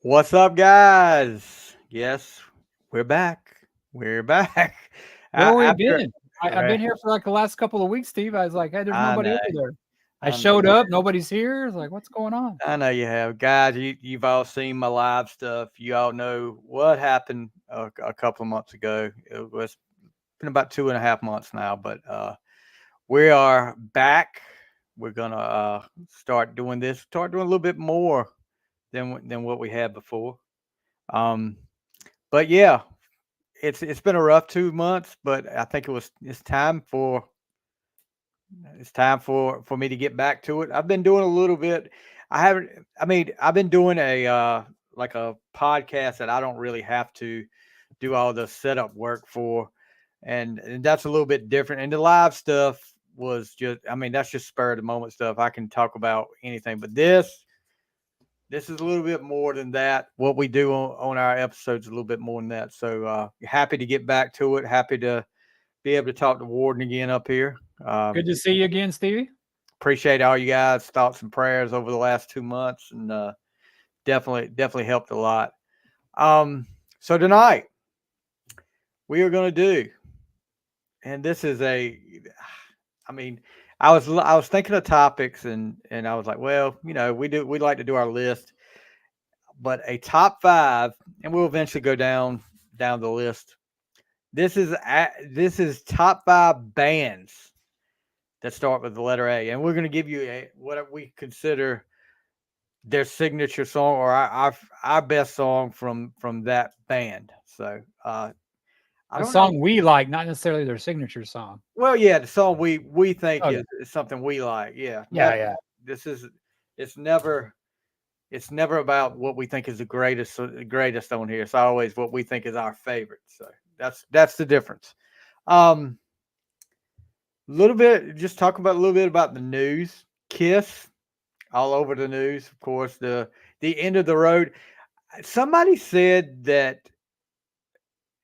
What's up, guys? Yes, we're back. We're back. Where we After, been? I've been here for like the last couple of weeks, Steve. I was like, hey, there's I nobody know, over there. I I know, showed up, nobody's here. I was like, what's going on? I know you have, guys. You've all seen my live stuff. You all know what happened a couple of months ago. It was been about 2.5 months now, but we are back. We're gonna start doing this. Start doing a little bit more than what we had before. Um, but yeah, it's been a rough 2 months, but I think it's time for me to get back to it. I've been doing a little bit. I haven't. I mean, I've been doing a like a podcast that I don't really have to do all the setup work for, and that's a little bit different. And the live stuff was just. I mean, that's just spur of the moment stuff. I can talk about anything, but this is a little bit more than that. What we do on our episodes is a little bit more than that. So happy to get back to it. Happy to be able to talk to Warden again up here. Good to see you again, Stevie. Appreciate all you guys' thoughts and prayers over the last 2 months, and definitely helped a lot. Um, so tonight we are going to do, and this is I mean, I was thinking of topics, and I was like, well, we like to do our list, but a top five, and we'll eventually go down the list. This is top five bands that start with the letter A, and we're going to give you what we consider their signature song or our best song from that band. So I A don't know. song we like, not necessarily their signature song. Well, yeah, the song we think Okay. is something we like. Yeah, Yeah, yeah. this is it's never it's never about what we think is the greatest on here. It's always what we think is our favorite. So that's the difference. Um, little bit just talk about a little bit about the news. Kiss all over the news, of course. The end of the road. Somebody said that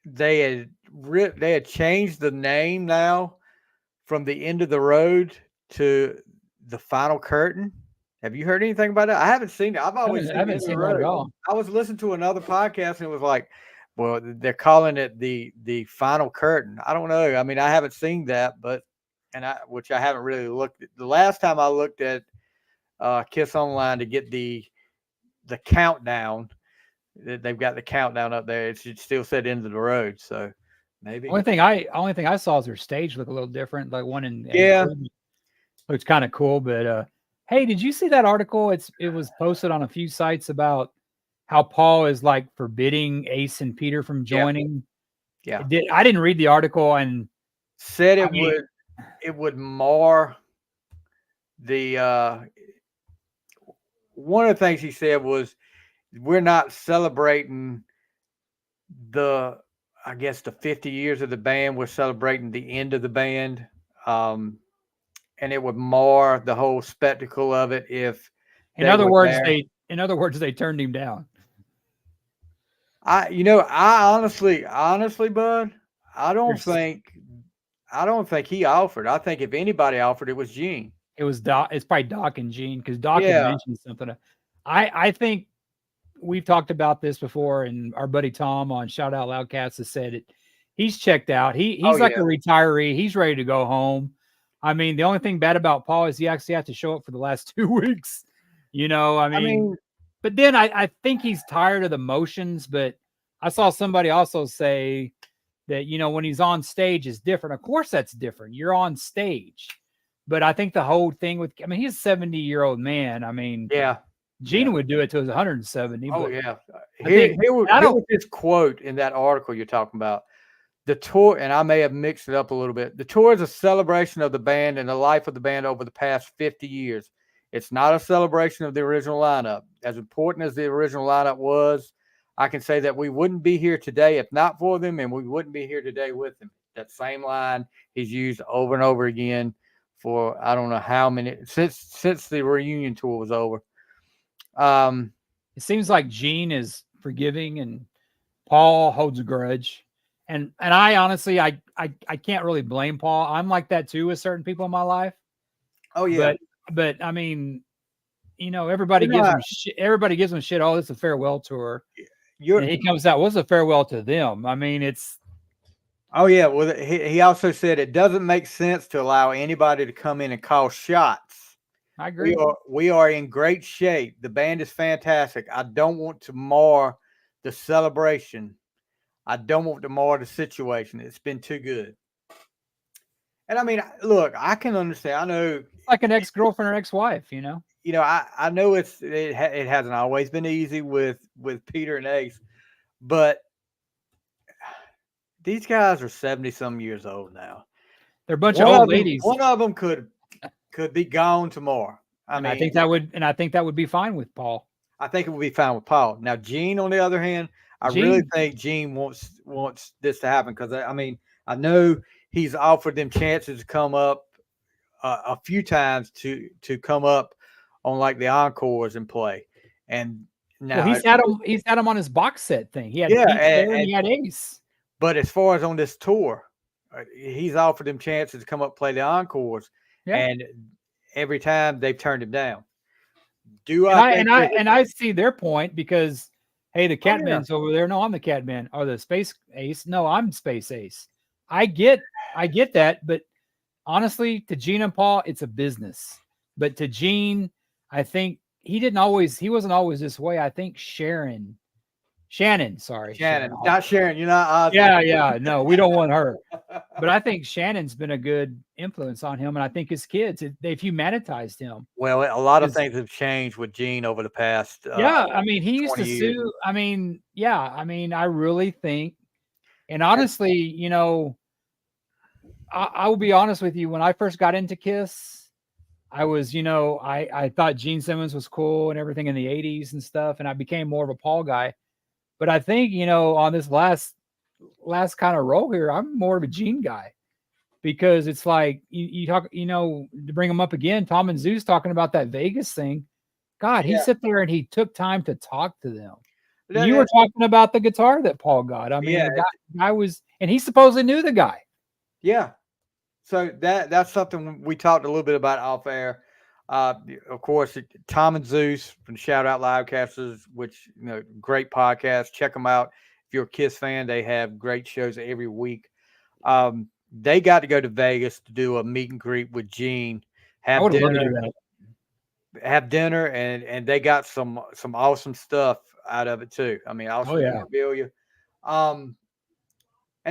they had changed the name now from the end of the road to the final curtain. Have you heard anything about that? I haven't seen it. I've I always haven't, I seen the haven't end of the seen that at road. all. I was listening to another podcast and it was like, well, they're calling it the final curtain. I don't know. I mean, I haven't seen that, but which I haven't really looked at. The last time I looked at Kiss Online to get the countdown, they've got the countdown up there. It still said end of the road, so maybe. Only thing I saw is their stage look a little different. Like one in Yeah. Cleveland looks kind of cool. But hey, did you see that article? It was posted on a few sites about how Paul is like forbidding Ace and Peter from Yeah. joining. Yeah. I didn't read the article, and Said I mean, it would mar the one of the things he said was we're not celebrating the I guess the 50 years of the band. We're celebrating the end of the band. Um, and it would mar the whole spectacle of it if in they other were words, there. they turned him down. I honestly, bud, I don't There's think I don't think he offered. I think if anybody offered, it was Gene. It was Doc. It's probably Doc and Gene because Doc had Yeah. mentioned something. I think we've talked about this before, and our buddy Tom on Shout Out Loudcast has said it. He's checked out. Oh He's like a yeah. retiree. He's ready to go home. I mean, the only thing bad about Paul is he actually has to show up for the last 2 weeks. I I mean, mean, but then I think he's tired of the motions. But I saw somebody also say that when he's on stage is different. Of course, that's different. You're on stage, but I think the whole thing he's a 70-year-old man. I mean, yeah, yeah. Gene would do it to his 170, Oh but yeah. I think I Here don't. was this quote in that article you're talking about. The tour, and I may have mixed it up a little bit. The tour is a celebration of the band and the life of the band over the past 50 years. It's not a celebration of the original lineup. As important as the original lineup was, I can say that we wouldn't be here today if not for them, and we wouldn't be here today with them. That same line he's used over and over again for I don't know how many since the reunion tour was over. Um, It seems like Gene is forgiving and Paul holds a grudge. And I honestly I can't really blame Paul. I'm like that too with certain people in my life. oh yeah, But I mean, everybody You know, gives him shit. Everybody gives him shit. Oh, it's a farewell tour. you're And he comes out, what's a farewell to them? I mean, it's Oh yeah, well he also said it doesn't make sense to allow anybody to come in and call shots. I agree. We are in great shape. The band is fantastic. I don't want to mar the celebration. I don't want to mar the situation. It's been too good. And I mean, look, I can understand. I know, Like an ex-girlfriend or ex-wife, I know it hasn't always been easy with Peter and Ace, but these guys are 70 some years old now. They're a bunch of old ladies. One of them could be gone tomorrow. I think that would be fine with Paul. I think it would be fine with Paul. Now, Gene, on the other hand, I really think Gene wants this to happen because I mean, I know he's offered them chances to come up a few times to come up on like the encores and play. And now he's had him on his box set thing. He had Pete and he had Ace. But as far as on this tour, he's offered them chances to come up play the encores, and every time they've turned him down. I see their point because hey, the Catman's over there. No, I'm the Catman. Or the Space Ace. No, I'm Space Ace. I get that, but honestly, to Gene and Paul, it's a business. But to Gene, I think he wasn't always this way. I think Shannon, not Sharon. You're not. Yeah. No, we don't want her. But I think Shannon's been a good influence on him, and I think his kids, they've humanitized him. Well, a lot of things have changed with Gene over the past. I mean, he used to sue. I mean, I really think, and honestly, I will be honest with you. When I first got into Kiss, I was, I thought Gene Simmons was cool and everything in the 80s and stuff, and I became more of a Paul guy. But I think, on this last kind of role here, I'm more of a Gene guy because it's like you talk, to bring him up again, Tom and Zeus talking about that Vegas thing. God, he sat there and he took time to talk to them. You were talking about the guitar that Paul got. I mean, the guy was, and he supposedly knew the guy. Yeah. So that's something we talked a little bit about off air. Of course, Tom and Zeus from Shout Out Livecasters, which, great podcast. Check them out. If you're a Kiss fan, they have great shows every week. They got to go to Vegas to do a meet and greet with Gene, have dinner, and they got some awesome stuff out of it too. I mean, awesome memorabilia. And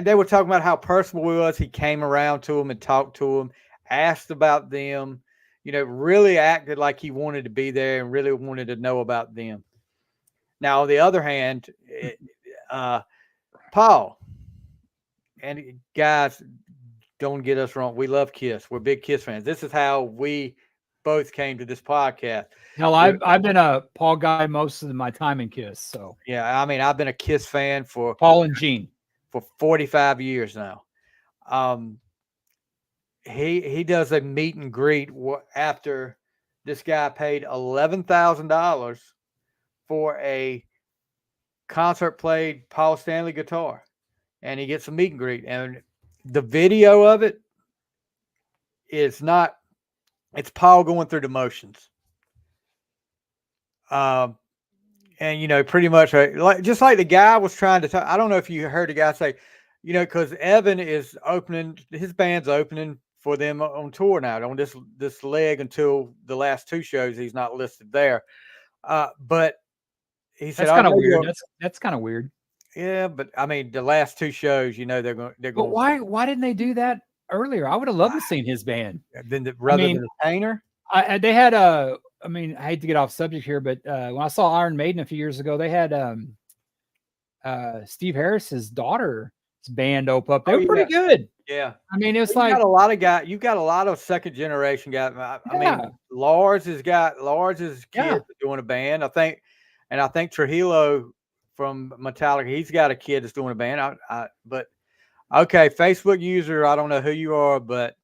they were talking about how personal he was. He came around to them and talked to them, asked about them, really acted like he wanted to be there and really wanted to know about them. Now, on the other hand, Paul, and guys, don't get us wrong. We love Kiss. We're big Kiss fans. This is how we both came to this podcast. Hell, I've been a Paul guy most of my time in Kiss. So yeah, I mean, I've been a Kiss fan for Paul and Gene for 45 years now. He does a meet and greet after this guy paid $11,000 for a concert played Paul Stanley guitar, and he gets a meet and greet. And the video of it is not. It's Paul going through the motions. And pretty much just like the guy was trying to talk. I don't know if you heard the guy say, because Evan is opening, his band's opening for them on tour now on this leg until the last two shows. He's not listed there. But he said, that's kind of weird. That's kind of weird. Yeah. But I mean, the last two shows, they're going, but why didn't they do that earlier? I would have loved to seen his band. Than the Painter. They had I hate to get off subject here, but when I saw Iron Maiden a few years ago, they had Steve Harris's daughter's band open up. They were pretty good. Yeah. I mean, it's like you've got a lot of second generation guys. I mean, Lars has kids doing a band. I think Trujillo from Metallica, he's got a kid that's doing a band. But okay, Facebook user, I don't know who you are, but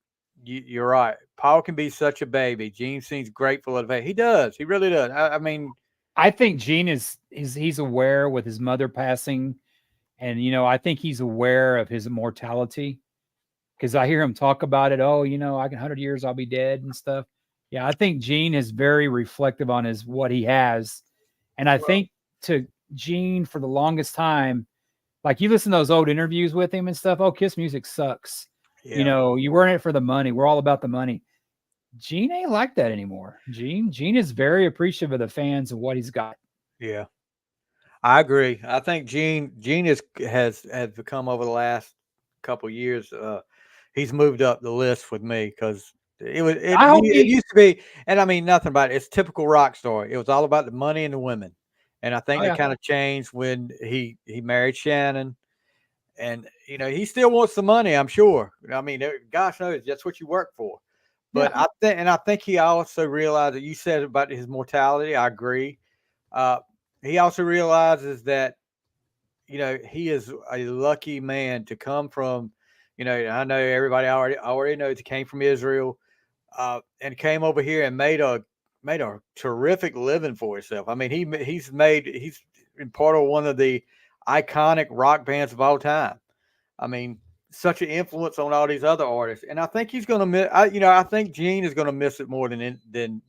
you're right. Paul can be such a baby. Gene seems grateful of it. He does. He really does. I mean, I think Gene he's aware with his mother passing, and I think he's aware of his immortality because I hear him talk about it. Oh, I can 100 years I'll be dead and stuff. Yeah, I think Gene is very reflective on what he has. And I Well, think to Gene for the longest time, like you listen to those old interviews with him and stuff, oh, Kiss music sucks. You yeah, know, you weren't in it for the money. We're all about the money. Gene ain't like that anymore. Gene is very appreciative of the fans and what he's got. yeah. I agree. I think Gene has become over the last couple years. He's moved up the list with me because I hope it he used to be, and I mean nothing about it. It's typical rock story. It was all about the money and the women, and I think oh that yeah. kind of changed when he married Shannon, and he still wants the money. I'm sure. I mean, gosh knows that's what you work for. Yeah. But I think he also realized that you said about his mortality. I agree. Uh, he also realizes that he is a lucky man to come from. I know everybody already knows he came from Israel, and came over here and made a terrific living for himself. I mean, he's been part of one of the iconic rock bands of all time. I mean, such an influence on all these other artists, and I think he's going to miss. I think Gene is going to miss it more than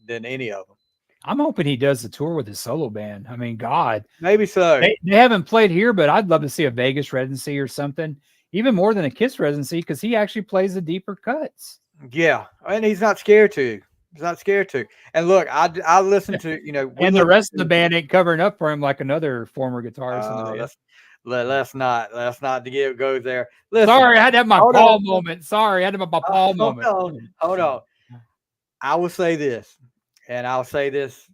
any of them. I'm hoping he does the tour with his solo band. I mean, God, Maybe so. they haven't played here, but I'd love to see a Vegas residency or something, even more than a Kiss residency, because he actually plays the deeper cuts. Yeah, and he's not scared to. He's not scared to. And look, I listen to we And the listen rest of the to. band ain't covering up for him like another former guitarist in the band. Let's not go there. Listen, Sorry, I had to have my hold on, Paul moment. Sorry, I had to have my Paul hold moment. on, hold on. I will say this, and I'll say this.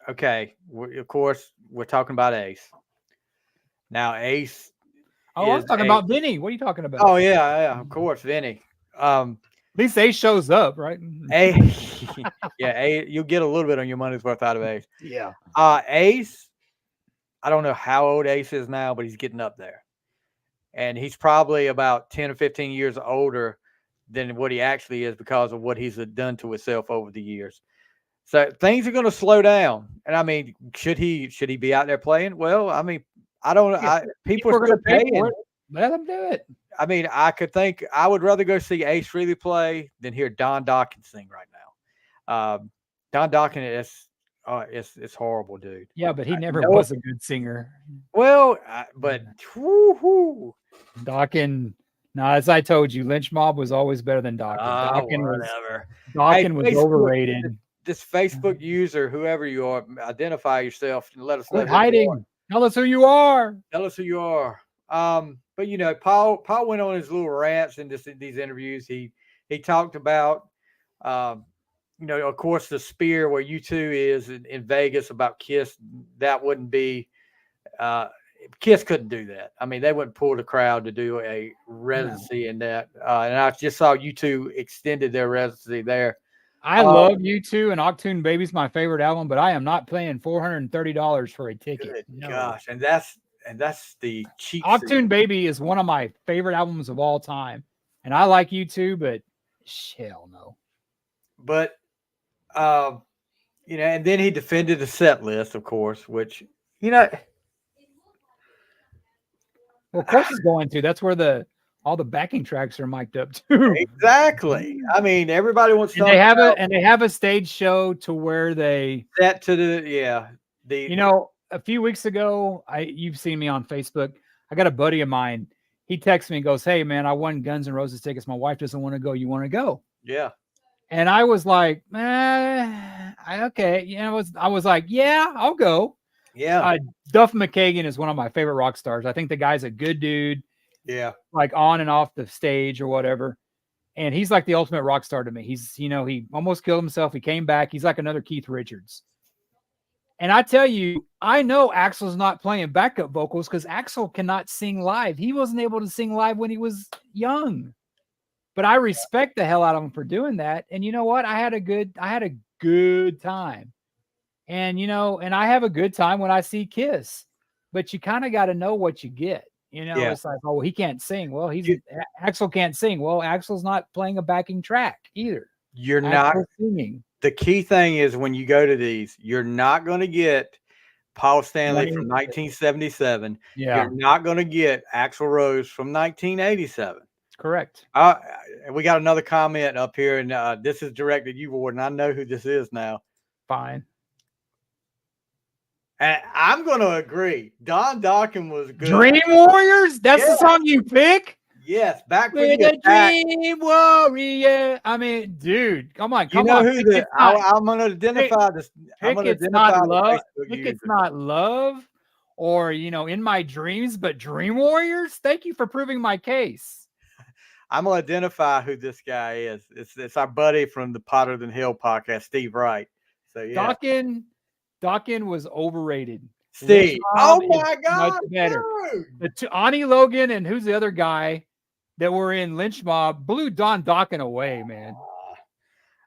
Okay, of course, we're talking about Ace. Now, Ace Oh, I'm is talking a. about Vinny. What are you talking about? Oh yeah, of course, Vinny. At least Ace shows up, right? Ace, yeah, you'll get a little bit on your money's worth out of Ace. Yeah. Ace, I don't know how old Ace is now, but he's getting up there. And he's probably about 10 or 15 years older than what he actually is because of what he's done to himself over the years. So things are going to slow down. And I mean, should he be out there playing? Well, I mean, I don't If people are people are going still to pay for paying. it, let them do it. I mean, I would rather go see Ace Frehley play than hear Don Dawkins sing right now. Don Dawkins is it's horrible, dude. Yeah, but he never No, was a good singer. well, but whoo-hoo. Dawkins, no, as I told you, Lynch Mob was always better than Dawkins. Whatever. Hey, Dawkins was Facebook, overrated. this Facebook user, whoever you are, identify yourself and let us know Quit who you are. hiding. Tell us who you are. Tell us who you are. But Paul went on his little rants in these interviews. He talked about, um, of course, the spear where U2 is in Vegas about Kiss. That wouldn't be. Kiss couldn't do that. I mean, they wouldn't pull the crowd to do a No. residency in that. And I just saw U2 extended their residency there. I love U2 and Octoon Baby's my favorite album, but I am not paying $430 for a ticket. Good No. gosh, and that's the cheap seat. Octoon Baby is one of my favorite albums of all time. And I like U2, but hell no. But and then he defended the set list, of course, which Well, of course he's going to. That's where all the backing tracks are mic'd up too. exactly. I mean, everybody wants And they have a stage show to where they set to the a few weeks ago, you've seen me on Facebook. I got a buddy of mine. He texts me and goes, "Hey man, I won Guns N' Roses tickets. My wife doesn't want to go. You want to go?" yeah. And I was like, okay. I was like, yeah, I'll go. Yeah. Duff McKagan is one of my favorite rock stars. I think the guy's a good dude. Yeah. Like on and off the stage or whatever. And he's like the ultimate rock star to me. He's, he almost killed himself. He came back. He's like another Keith Richards. And I tell you, I know Axl's not playing backup vocals because Axl cannot sing live. He wasn't able to sing live when he was young. But I respect the hell out of him for doing that. And you know what? I had a good time. And and I have a good time when I see Kiss. But you kind of got to know what you get. It's like, oh, he can't sing. Well, Axl can't sing. Well, Axl's not playing a backing track either. You're Axl's not singing. The key thing is when you go to these, you're not going to get Paul Stanley from 1977. Yeah. You're not going to get Axl Rose from 1987. Correct. We got another comment up here, and this is directed at you, Warden. I know who this is now. Fine. And I'm going to agree. Don Dokken was good. Dream Warriors? That's the song you pick? Yes, back for With the a attack. Dream Warrior. I mean, dude, come on. You know who the I'm going to identify this. I'm going to It's not identify love. the Facebook user. It's not love, or in my dreams, but Dream Warriors. Thank you for proving my case. I'm going to identify who this guy is. It's our buddy from the Potter Than Hill podcast, Steve Wright. So yeah, Dokken was overrated. Steve, oh my God, much better. Dude. Ani Logan and who's the other guy that were in Lynch Mob blew Don Dokken away, man.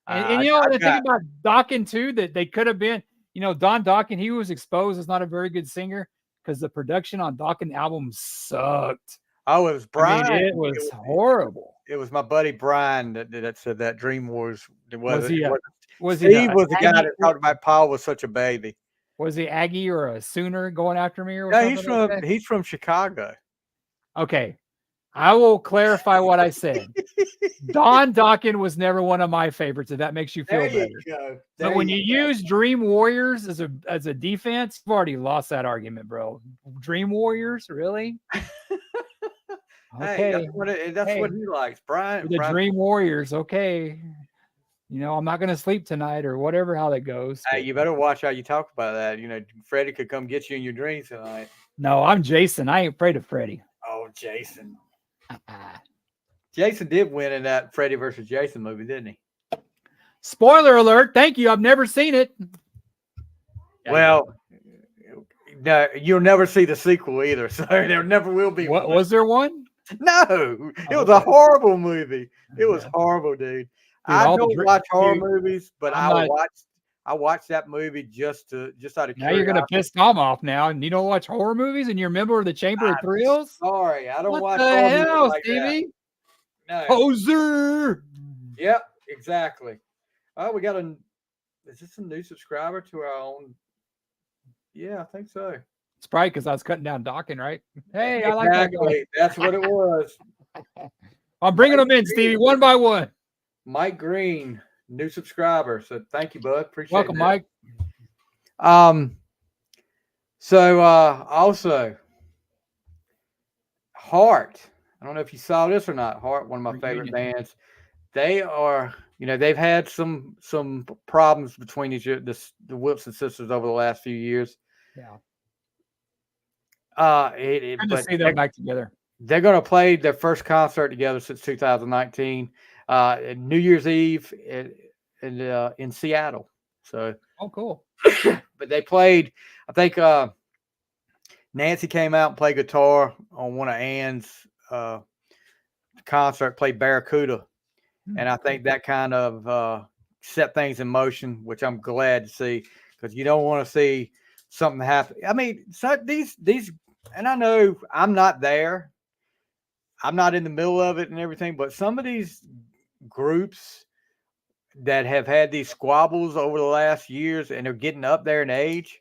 And the thing about Dokken too, that they could have been, Don Dokken, he was exposed as not a very good singer because the production on Dokken album sucked. Oh, it was Brian. I mean, it was horrible. It was my buddy Brian that said that Dream Wars. Was he Steve was the guy that talked about Paul was such a baby. Was he Aggie or a Sooner going after me? Or he's from Chicago. Okay. I will clarify what I said. Don Dokken was never one of my favorites, if that makes you feel better. But when you use Dream Warriors as a defense, you've already lost that argument, bro. Dream Warriors, really? Okay. Hey, that's what he likes. Brian. Dream Warriors, okay. I'm not going to sleep tonight or whatever, how that goes. Hey, you better watch how you talk about that. Freddie could come get you in your dreams tonight. No, I'm Jason. I ain't afraid of Freddie. Oh, Jason. Jason did win in that Freddie versus Jason movie, didn't he? Spoiler alert. Thank you. I've never seen it. Well, no, you'll never see the sequel either, so there never will be one. Was there one? No. It was a horrible movie. It was horrible, dude. I don't watch horror movies, but I watched that movie just out of curiosity. Now you're gonna piss Tom off now, and you don't watch horror movies, and you're a member of the Chamber of Thrills. Sorry, I don't watch horror movies like Stevie? That. No, poser. Yep, exactly. Oh, we got is this a new subscriber to our own? Yeah, I think so. It's probably because I was cutting down Dokken, right? Hey, exactly. I like that guy. That's what it was. I'm bringing them in, Stevie, one by one. Mike Green, new subscriber. So thank you, bud. Appreciate it. Welcome, Mike. So also Heart. I don't know if you saw this or not. Heart, one of my favorite bands. They are, they've had some problems between the Wilson sisters over the last few years. Yeah. Good to see them back together. They're going to play their first concert together since 2019, New Year's Eve in Seattle. So, cool. But they played. I think Nancy came out and played guitar on one of Ann's concert. Played Barracuda, and I think that kind of set things in motion, which I'm glad to see, because you don't want to see something happen. I mean, so these, and I know I'm not there. I'm not in the middle of it and everything, but some of these groups that have had these squabbles over the last years and they're getting up there in age,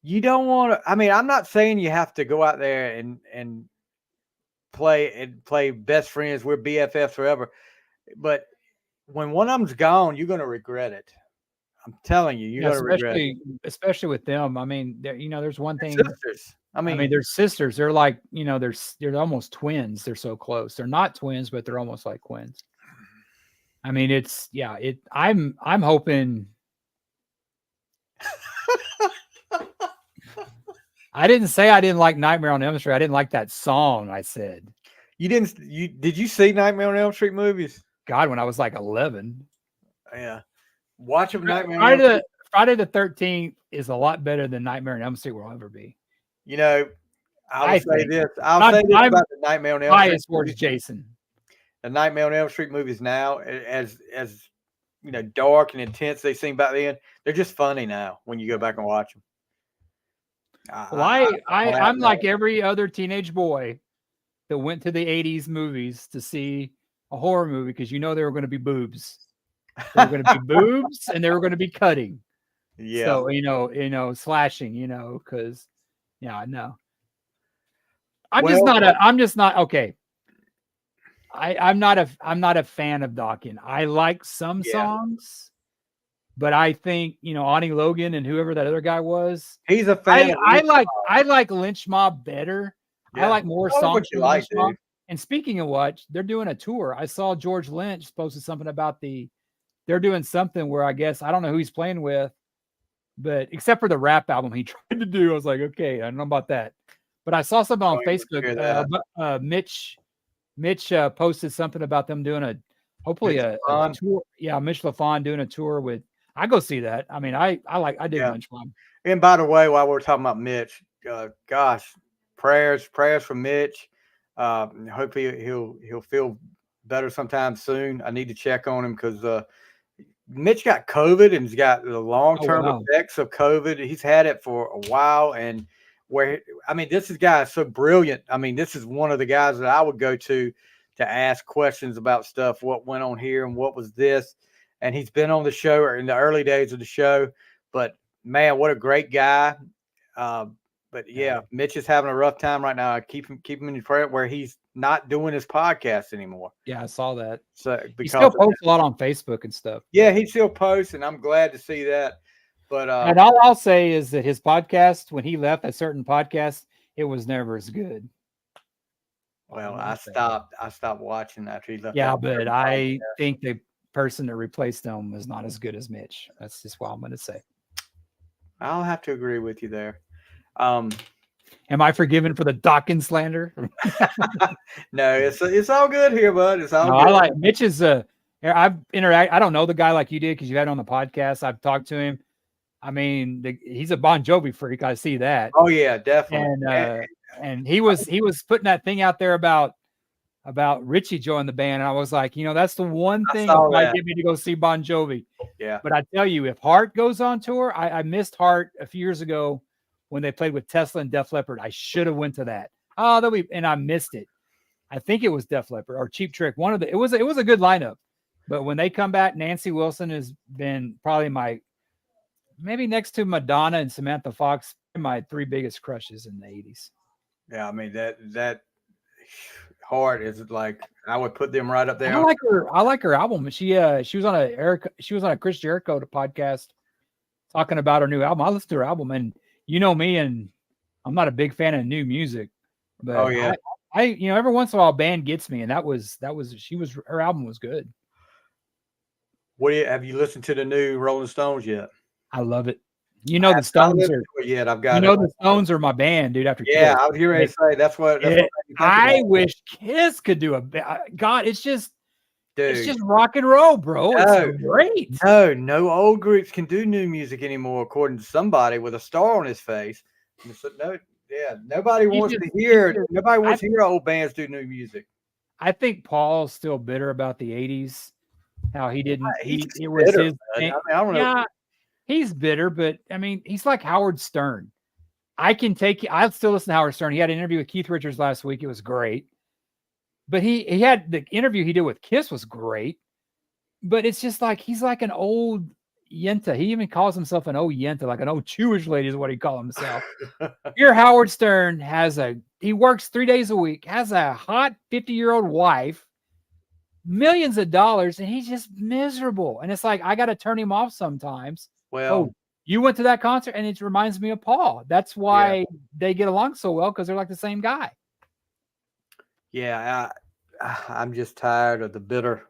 you don't want to. I mean, I'm not saying you have to go out there and play best friends. We're BFFs forever, but when one of them's gone, you're going to regret it. I'm telling you, you're going to regret it. Especially with them. I mean, there's one thing. Sisters. I mean, they're sisters. They're like, they're almost twins. They're so close. They're not twins, but they're almost like twins. I mean, I'm hoping. I didn't say I didn't like Nightmare on Elm Street. I didn't like that song. I said. Did you see Nightmare on Elm Street movies? God, when I was like 11. Yeah. Watch them. Nightmare on Elm Street. Friday the 13th is a lot better than Nightmare on Elm Street will ever be. I'll say this about the Nightmare on Elm Street. Bias towards Jason. The Nightmare on Elm Street movies now, as dark and intense they seem back then, they're just funny now when you go back and watch them. I'm like every other teenage boy that went to the 80s movies to see a horror movie because there were going to be boobs. There were going to be boobs and they were going to be cutting. Yeah. So, slashing, because, yeah, no. I'm just not okay. I'm not a fan of Dawkins. I like some Yeah. songs, but I think Ani Logan and whoever that other guy was. He's a fan of I like Lynch Mob better. I Yeah. like more Tell me what songs you from like, Lynch Mob. dude. And speaking of what, they're doing a tour. I saw George Lynch posted something about they're doing something where I guess I don't know who he's playing with, but except for the rap album he tried to do, I was like, okay, I don't know about that. But I saw something on Don't even hear that. Facebook. Mitch posted something about them doing hopefully Mitch a LaFon? tour. Yeah, Mitch LaFon doing a tour with. I go see that. I mean, I dig Yeah. Lynch Mob. And by the way, while we're talking about Mitch, gosh, prayers for Mitch. Hopefully he'll feel better sometime soon. I need to check on him because Mitch got COVID and he's got the long-term effects of COVID. He's had it for a while, and this guy is so brilliant. I mean, this is one of the guys that I would go to ask questions about stuff. What went on here and what was this? And he's been on the show or in the early days of the show, but man, what a great guy. But yeah, Mitch is having a rough time right now. I keep him in prayer where he's not doing his podcast anymore. Yeah, I saw that. So he still posts a lot on Facebook and stuff. Yeah, he still posts, and I'm glad to see that. But and all I'll say is that his podcast, when he left a certain podcast, it was never as good. Well, I stopped watching after he left. Yeah, but I think the person that replaced him was not as good as Mitch. That's just what I'm going to say. I'll have to agree with you there. Am I forgiven for the Dawkins slander? No, it's all good here, bud. It's all good. I like Mitch is I've I don't know the guy like you did because you had him on the podcast. I've talked to him. I mean, he's a Bon Jovi freak. I see that. Oh yeah, definitely. And he was putting that thing out there about Richie joining the band, and I was like, that's the one thing that might get me to go see Bon Jovi. Yeah. But I tell you, if Hart goes on tour, I missed Hart a few years ago when they played with Tesla and Def Leppard. I should have went to that. And I missed it. I think it was Def Leppard or Cheap Trick. It was a good lineup. But when they come back, Nancy Wilson has been probably maybe next to Madonna and Samantha Fox, my three biggest crushes in the 80s. Yeah, I mean that Hart is like I would put them right up there. I like her album. She was on a Chris Jericho podcast talking about her new album. I listened to her album, and you know me, and I'm not a big fan of new music, but I every once in a while a band gets me, and her album was good. Have you listened to the new Rolling Stones yet? I love it. The Stones are yet. I've got the Stones are my band, dude. After Kiss. I was here to say that's what I wish Kiss could do God, it's just dude, it's just rock and roll, bro. It's great. No old groups can do new music anymore, according to somebody with a star on his face. Nobody wants to hear old bands do new music. I think Paul's still bitter about the 80s. How he didn't it was bitter, his I don't know. Yeah, he's bitter, but I mean, he's like Howard Stern. I'll still listen to Howard Stern. He had an interview with Keith Richards last week. It was great. But he had the interview he did with Kiss was great. But it's just like he's like an old yenta. He even calls himself an old yenta, like an old Jewish lady is what he calls himself. Here, Howard Stern he works 3 days a week, has a hot 50-year-old wife, millions of dollars, and he's just miserable. And it's like, I got to turn him off sometimes. Well, you went to that concert, and it reminds me of Paul. That's why they get along so well, because they're like the same guy. Yeah, I'm just tired of the bitter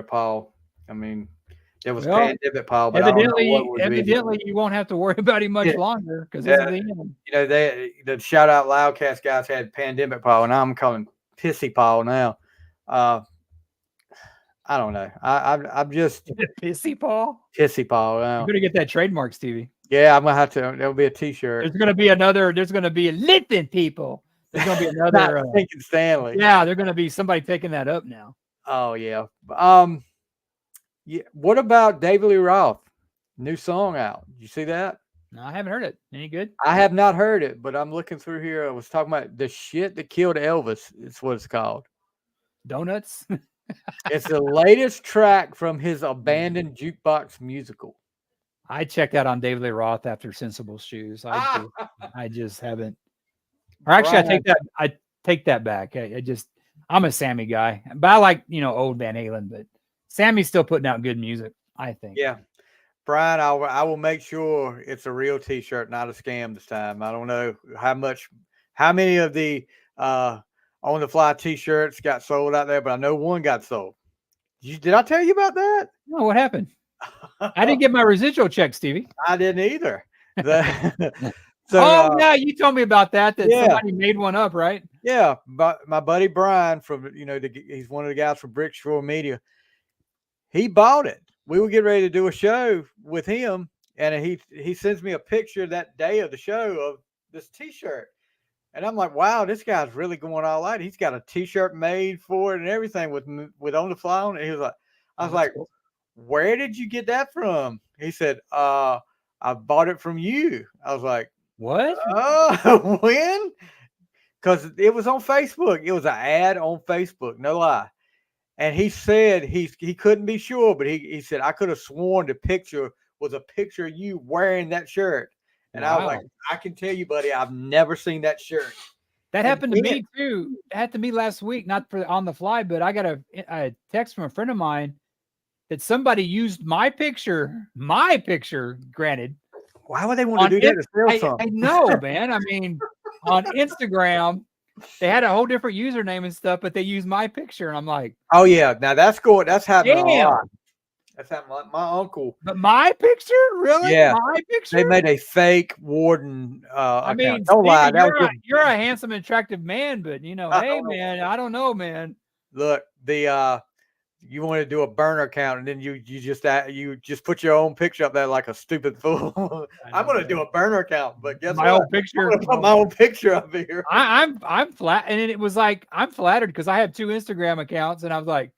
Paul. I mean, it was pandemic Paul, but evidently you won't have to worry about him much longer because this is the end. The shout out Loudcast guys had pandemic Paul, and I'm calling pissy Paul now. I don't know. I'm just pissy Paul. Pissy Paul. You're gonna get that trademark, Stevie. Yeah, I'm gonna have to. There'll be a T-shirt. There's gonna be a Lipton people. There's gonna be another thinking Stanley. Yeah, there's gonna be somebody picking that up now. Oh yeah. Yeah. What about David Lee Roth? New song out. Did you see that? No, I haven't heard it. Any good? I have not heard it, but I'm looking through here. I was talking about the shit that killed Elvis. It's what it's called. Donuts. It's the latest track from his abandoned jukebox musical. I checked out on David Lee Roth after Sensible Shoes. I just haven't. Or actually, I take that back. I'm a Sammy guy, but I like, old Van Halen, but Sammy's still putting out good music, I think. Yeah. Brian, I will make sure it's a real T-shirt, not a scam this time. I don't know how many of the on the fly T-shirts got sold out there, but I know one got sold. Did I tell you about that? No, what happened? I didn't get my residual check, Stevie. I didn't either. Yeah, you told me about that yeah. somebody made one up, right? Yeah, but my buddy Brian from he's one of the guys from Bricksville Media. He bought it. We were getting ready to do a show with him, and he sends me a picture that day of the show of this T-shirt, and I'm like, wow, this guy's really going all out. He's got a T-shirt made for it and everything with On the Fly on it. He was like, I was like, cool. Where did you get that from? He said, I bought it from you. I was like, what? When? Because it was on Facebook. It was an ad on Facebook, no lie. And he said he couldn't be sure, but he said, I could have sworn the picture was a picture of you wearing that shirt. And I was like, I can tell you, buddy, I've never seen that shirt. That happened to me too. It happened to me last week, not for On the Fly, but I got a text from a friend of mine that somebody used my picture, granted. Why would they want to do that to sell something? I know, man. I mean, on Instagram, they had a whole different username and stuff, but they used my picture, and I'm like, oh yeah, now that's happening a lot. That's happening. My uncle. But my picture, really? Yeah, my picture. They made a fake Worden I mean, account. Don't lie. You're a handsome, attractive man, but hey, man, I don't know, man. Look, you want to do a burner account, and then you just put your own picture up there like a stupid fool. I'm going to do a burner account, but guess my own picture. Put my own picture up here. I'm flat, and it was like I'm flattered because I have 2 Instagram accounts, and I was like,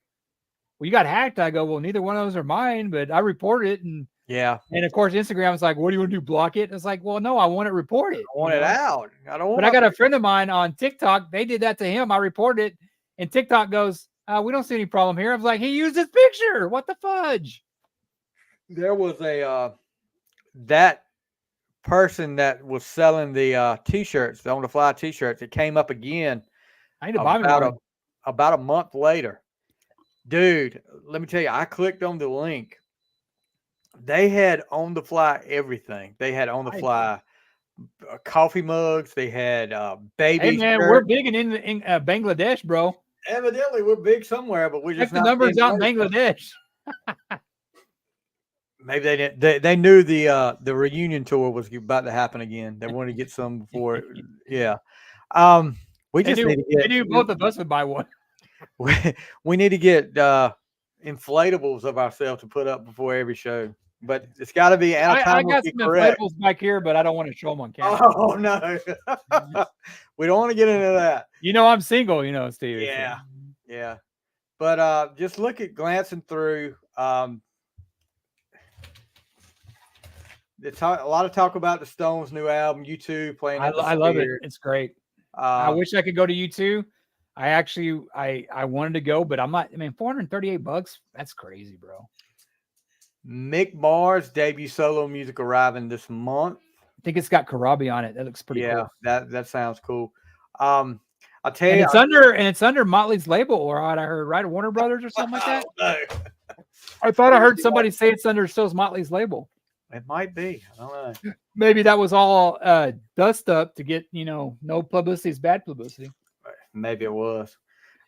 "Well, you got hacked." I go, "Well, neither one of those are mine," but I reported it, and yeah, and of course Instagram was like, "What do you want to do? Block it?" And it's like, "Well, no, I want it reported. I want it out. I don't." But I got a friend of mine on TikTok. They did that to him. I reported it, and TikTok goes, we don't see any problem here. I was like, he used his picture. What the fudge? There was that person that was selling the T-shirts, the On the Fly T-shirts. It came up again. I need to buy me about a month later. Dude, let me tell you, I clicked on the link. They had On the Fly everything. They had On the Fly coffee mugs. They had baby. Hey man, we're big in Bangladesh, bro. Evidently, we're big somewhere, but we're just not. The numbers out in Bangladesh. Maybe they didn't. They knew the reunion tour was about to happen again. They wanted to get some before. Yeah. We just need to get. They knew both of us would buy one. We need to get inflatables of ourselves to put up before every show. But it's got to be anatomically I got some correct. inflatables back here, but I don't want to show them on camera. Oh no, we don't want to get into that. I'm single, Steve. Yeah, yeah. But just glancing through. It's a lot of talk about the Stones' new album, U2 playing. I love it. It's great. I wish I could go to U2. I wanted to go, but I'm not. I mean, $438. That's crazy, bro. Mick Mars' debut solo music arriving this month. I think it's got Karabi on it. That looks pretty cool. Yeah, that sounds cool. I'll tell you, it's under Motley's label, or what I heard, right? Warner Brothers or something like that. I thought I heard somebody say it's under still Motley's label. It might be. I don't know. Maybe that was all dust up to get no publicity is bad publicity. Maybe it was.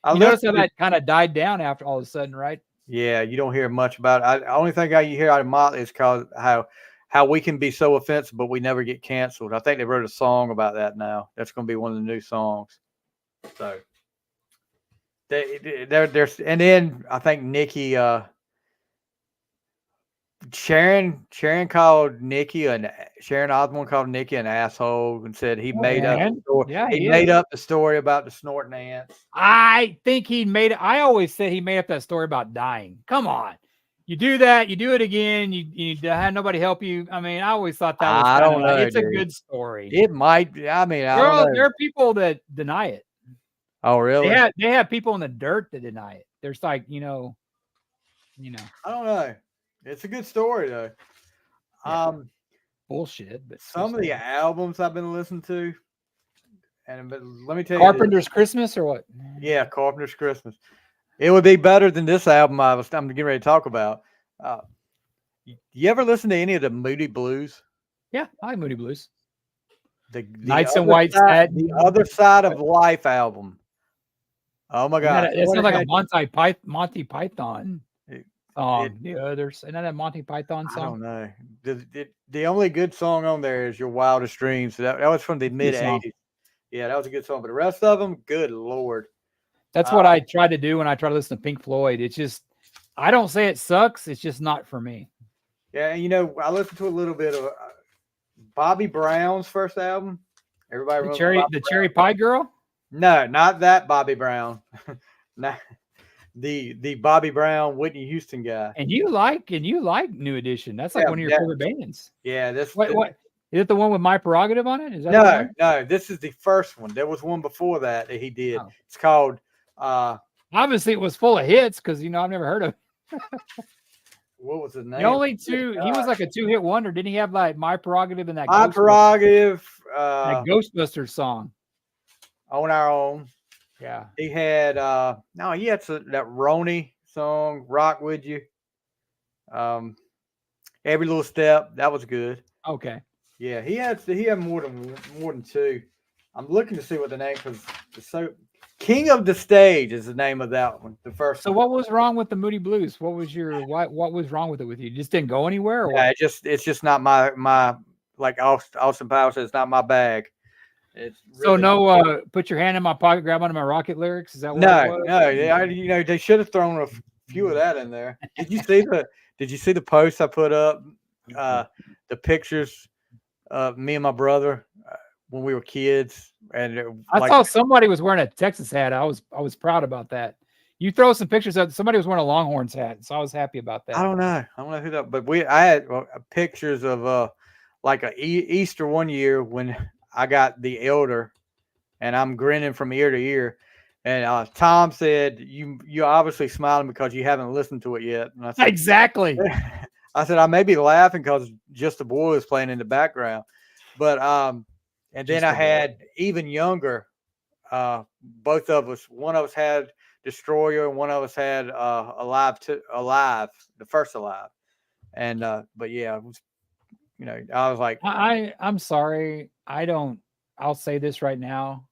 I noticed how that kind of died down after all of a sudden, right? Yeah, you don't hear much about it. The only thing you hear out of Motley is how we can be so offensive, but we never get canceled. I think they wrote a song about that now. That's going to be one of the new songs. So there's, and then I think Nikki, Sharon called Nikki and Sharon Osbourne called Nikki an asshole and said he made up the story. Yeah, he made up the story about the snorting ants. I think he made it. I always said he made up that story about dying. Come on. You do that, you do it again, you have nobody help you. I mean, I always thought that was I don't know, it's a good story. It might be. I mean, I don't know. There are people that deny it. Oh, really? They have people in the dirt that deny it. There's like, I don't know. It's a good story though. Yeah. Bullshit, but some of the albums I've been listening to, but let me tell you, Carpenter's Christmas or what? yeah, Carpenter's Christmas. It would be better than this album I'm getting ready to talk about. Uh, you ever listen to any of the Moody Blues? Yeah, I like Moody Blues. The Knights in other White side, Satin. the other side of life album. Oh my gosh, It sounds like a Monty Python It- song. The others, isn't that a Monty Python I song? don't know. The only good song on there is Your Wildest Dreams. So that was from the mid Good song. '80s. Yeah, that was a good song. But the rest of them, good Lord. That's what I try to do when I try to listen to Pink Floyd. It's just, I don't say it sucks. It's just not for me. Yeah, I listened to a little bit of Bobby Brown's first album. Everybody remember The Cherry Pie Girl? No, not that Bobby Brown. Not the Bobby Brown, Whitney Houston guy. And you like New Edition. That's like one of your favorite bands. Yeah, What is it, the one with My Prerogative on it? Is that the one? No, this is the first one. There was one before that he did. Oh. It's called obviously it was full of hits because I've never heard of it. What was his name? The only two, he was like a 2-hit wonder. Didn't he have like My Prerogative and that My Prerogative, that Ghostbusters song? On Our Own. Yeah. He had that Roni song, Rock With You. Every Little Step, that was good. Okay. Yeah, he had more than two. I'm looking to see what the name, because King of the Stage is the name of that one. The first. So what was wrong with the Moody Blues? What was wrong with it with you? You just didn't go anywhere, or what? It's just not my like Austin Powers says, it's not my bag. It's really so put your hand in my pocket, grab onto my rocket lyrics. Is that what it was? No. They should have thrown a few of that in there. Did you see the post I put up? The pictures of me and my brother when we were kids, and I saw somebody was wearing a Texas hat. I was proud about that. You throw some pictures up. Somebody was wearing a Longhorns hat, so I was happy about that. I don't know who that, but I had pictures of like a Easter one year when I got the elder, and I'm grinning from ear to ear. And Tom said, "You're obviously smiling because you haven't listened to it yet." And I said, exactly. I said, I may be laughing because Just a Boy was playing in the background. But and then I had even younger, both of us, one of us had Destroyer and one of us had Alive, the first Alive. And but yeah, it was, I was like, I'm sorry. I'll say this right now.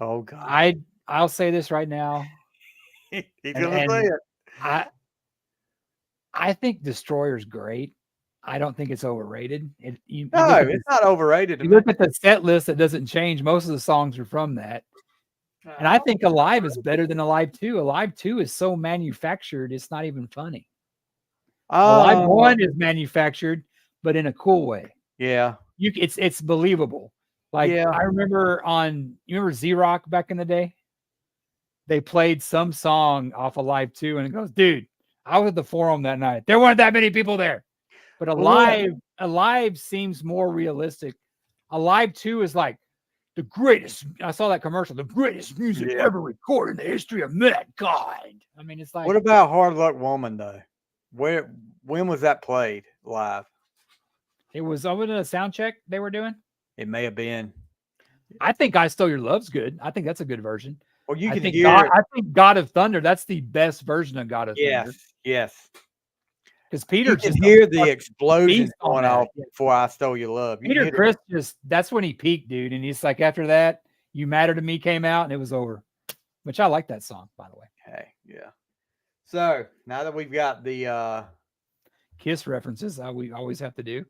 Oh God. I'll say this right now. He's gonna say it. I think Destroyer's great. I don't think it's overrated. It's not overrated. You look at the set list that doesn't change. Most of the songs are from that. And I think Alive is better than Alive 2. Alive 2 is so manufactured, it's not even funny. Alive 1 is manufactured, but in a cool way. Yeah. It's believable. Like, I remember you remember Z-Rock back in the day? They played some song off Alive 2, and it goes, dude, I was at the Forum that night. There weren't that many people there. But Alive seems more realistic. Alive 2 is like the greatest. I saw that commercial. The greatest music ever recorded in the history of mankind. I mean, it's like. What about Hard Luck Woman though? When was that played live? It was over the sound check they were doing. It may have been. I think I Stole Your Love's good. I think that's a good version. Well, I think God of Thunder. That's the best version of God of Thunder. Yes. Because Peter you can hear the explosion going off before I Stole Your Love. Peter Criss that's when he peaked, dude. And he's like, after that, You Matter to Me came out and it was over. Which I like that song, by the way. Hey, yeah. So now that we've got the Kiss references, we always have to do.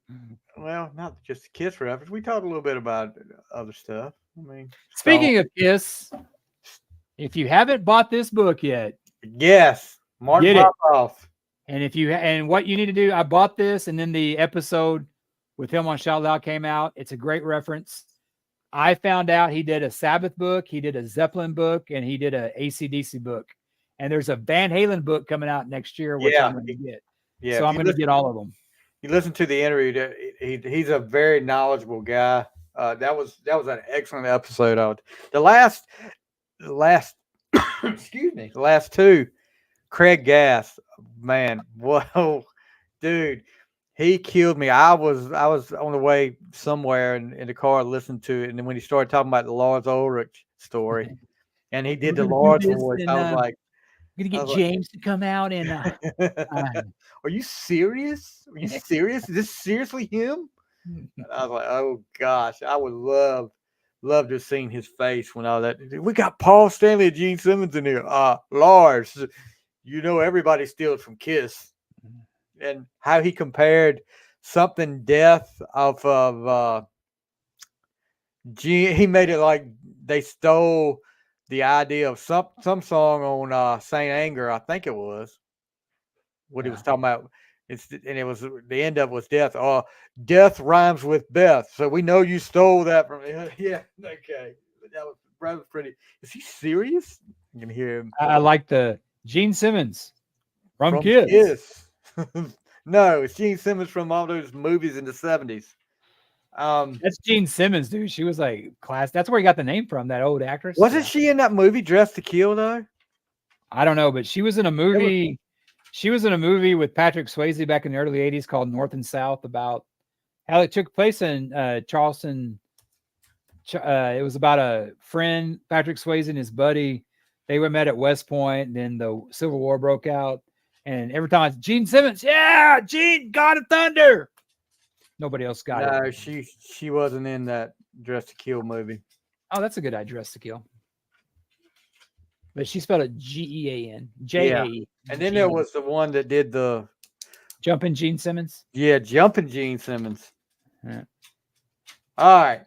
Well, not just Kiss reference. We talked a little bit about other stuff. I mean, speaking of Kiss, if you haven't bought this book yet, yes, Martin Popoff. And what you need to do, I bought this, and then the episode with him on Shout Loud came out. It's a great reference. I found out he did a Sabbath book, he did a Zeppelin book, and he did a AC/DC book. And there's a Van Halen book coming out next year, which I'm going to get. Yeah, so I'm going to get all of them. You listen to the interview. He's a very knowledgeable guy. That was an excellent episode. The last excuse me, the last two, Craig Gass, man, whoa, dude, He killed me. I was on the way somewhere in the car listening to it, and then when he started talking about the Lars Ulrich story, and he We're did the gonna do Lars this, voice, and I'm gonna I get was like, James to come out and uh, "Are you serious? Are you serious? Is this seriously him?" And I was like, "Oh gosh, I would love to have seen his face when all that. We got Paul Stanley and Gene Simmons in here. Lars, everybody steals from Kiss, and how he compared something death off of Gene. He made it like they stole the idea of some song on Saint Anger, I think it was what he yeah. was talking about. And it was the end of it was death. Death rhymes with Beth, so we know you stole that from me. Yeah, okay, that was pretty. Is he serious? You can hear him I like the Gene Simmons from from Kiss. Kiss. No, it's Gene Simmons from all those movies in the 70s. That's Gene Simmons, dude. She was like class. That's where he got the name from. That old actress. Wasn't Yeah. she in that movie Dressed to Kill though? I don't know, but she was in a It was, movie. She was in a movie with Patrick Swayze back in the early '80s called North and South about how it took place in Charleston. It was about a friend, Patrick Swayze and his buddy. They were met at West Point, and then the Civil War broke out. And every time it's Gene Simmons, yeah, Gene, God of Thunder. Nobody else got it. no, she wasn't in that Dressed to Kill movie. Oh, that's a good address to kill. But she spelled it Gean, Yeah, Jae. and then there was the one that did the Jumping Gene Simmons. jumping Gene Simmons. Yeah. All right,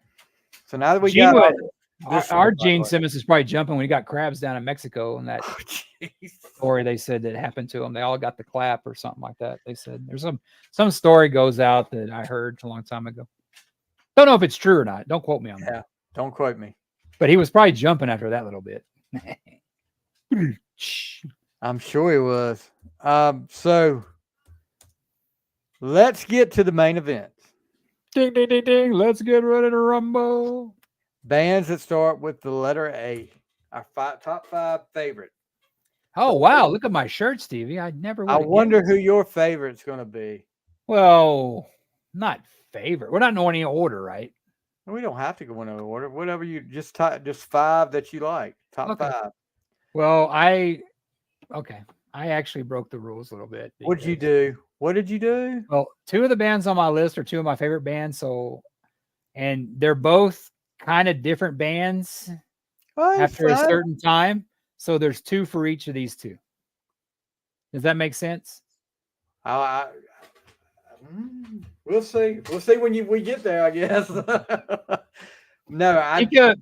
so now that we Gene got would, our Gene Simmons is probably jumping when he got crabs down in Mexico, and that story they said that happened to him. They all got the clap or something like that. They said there's some story goes out that I heard a long time ago. Don't know if it's true or not. Don't quote me on that. Yeah, don't quote me. But he was probably jumping after that little bit. I'm sure he was. So let's get to the main event. Ding, ding, ding, ding. Let's get ready to rumble. Bands that start with the letter A. Our top 5 favorite. Oh, wow. Look at my shirt, Stevie. I never would I have wonder guessed. who your favorite's going to be. Well, not favorite. We're not in any order, right? We don't have to go in order. Whatever you just 5 that you like. Top Okay. 5. Well, I actually broke the rules a little bit. What'd you do? What did you do? Well, 2 of the bands on my list are 2 of my favorite bands. And they're both kind of different bands after a certain time. So there's 2 for each of these 2. Does that make sense? We'll see. We'll see when we get there, I guess. No,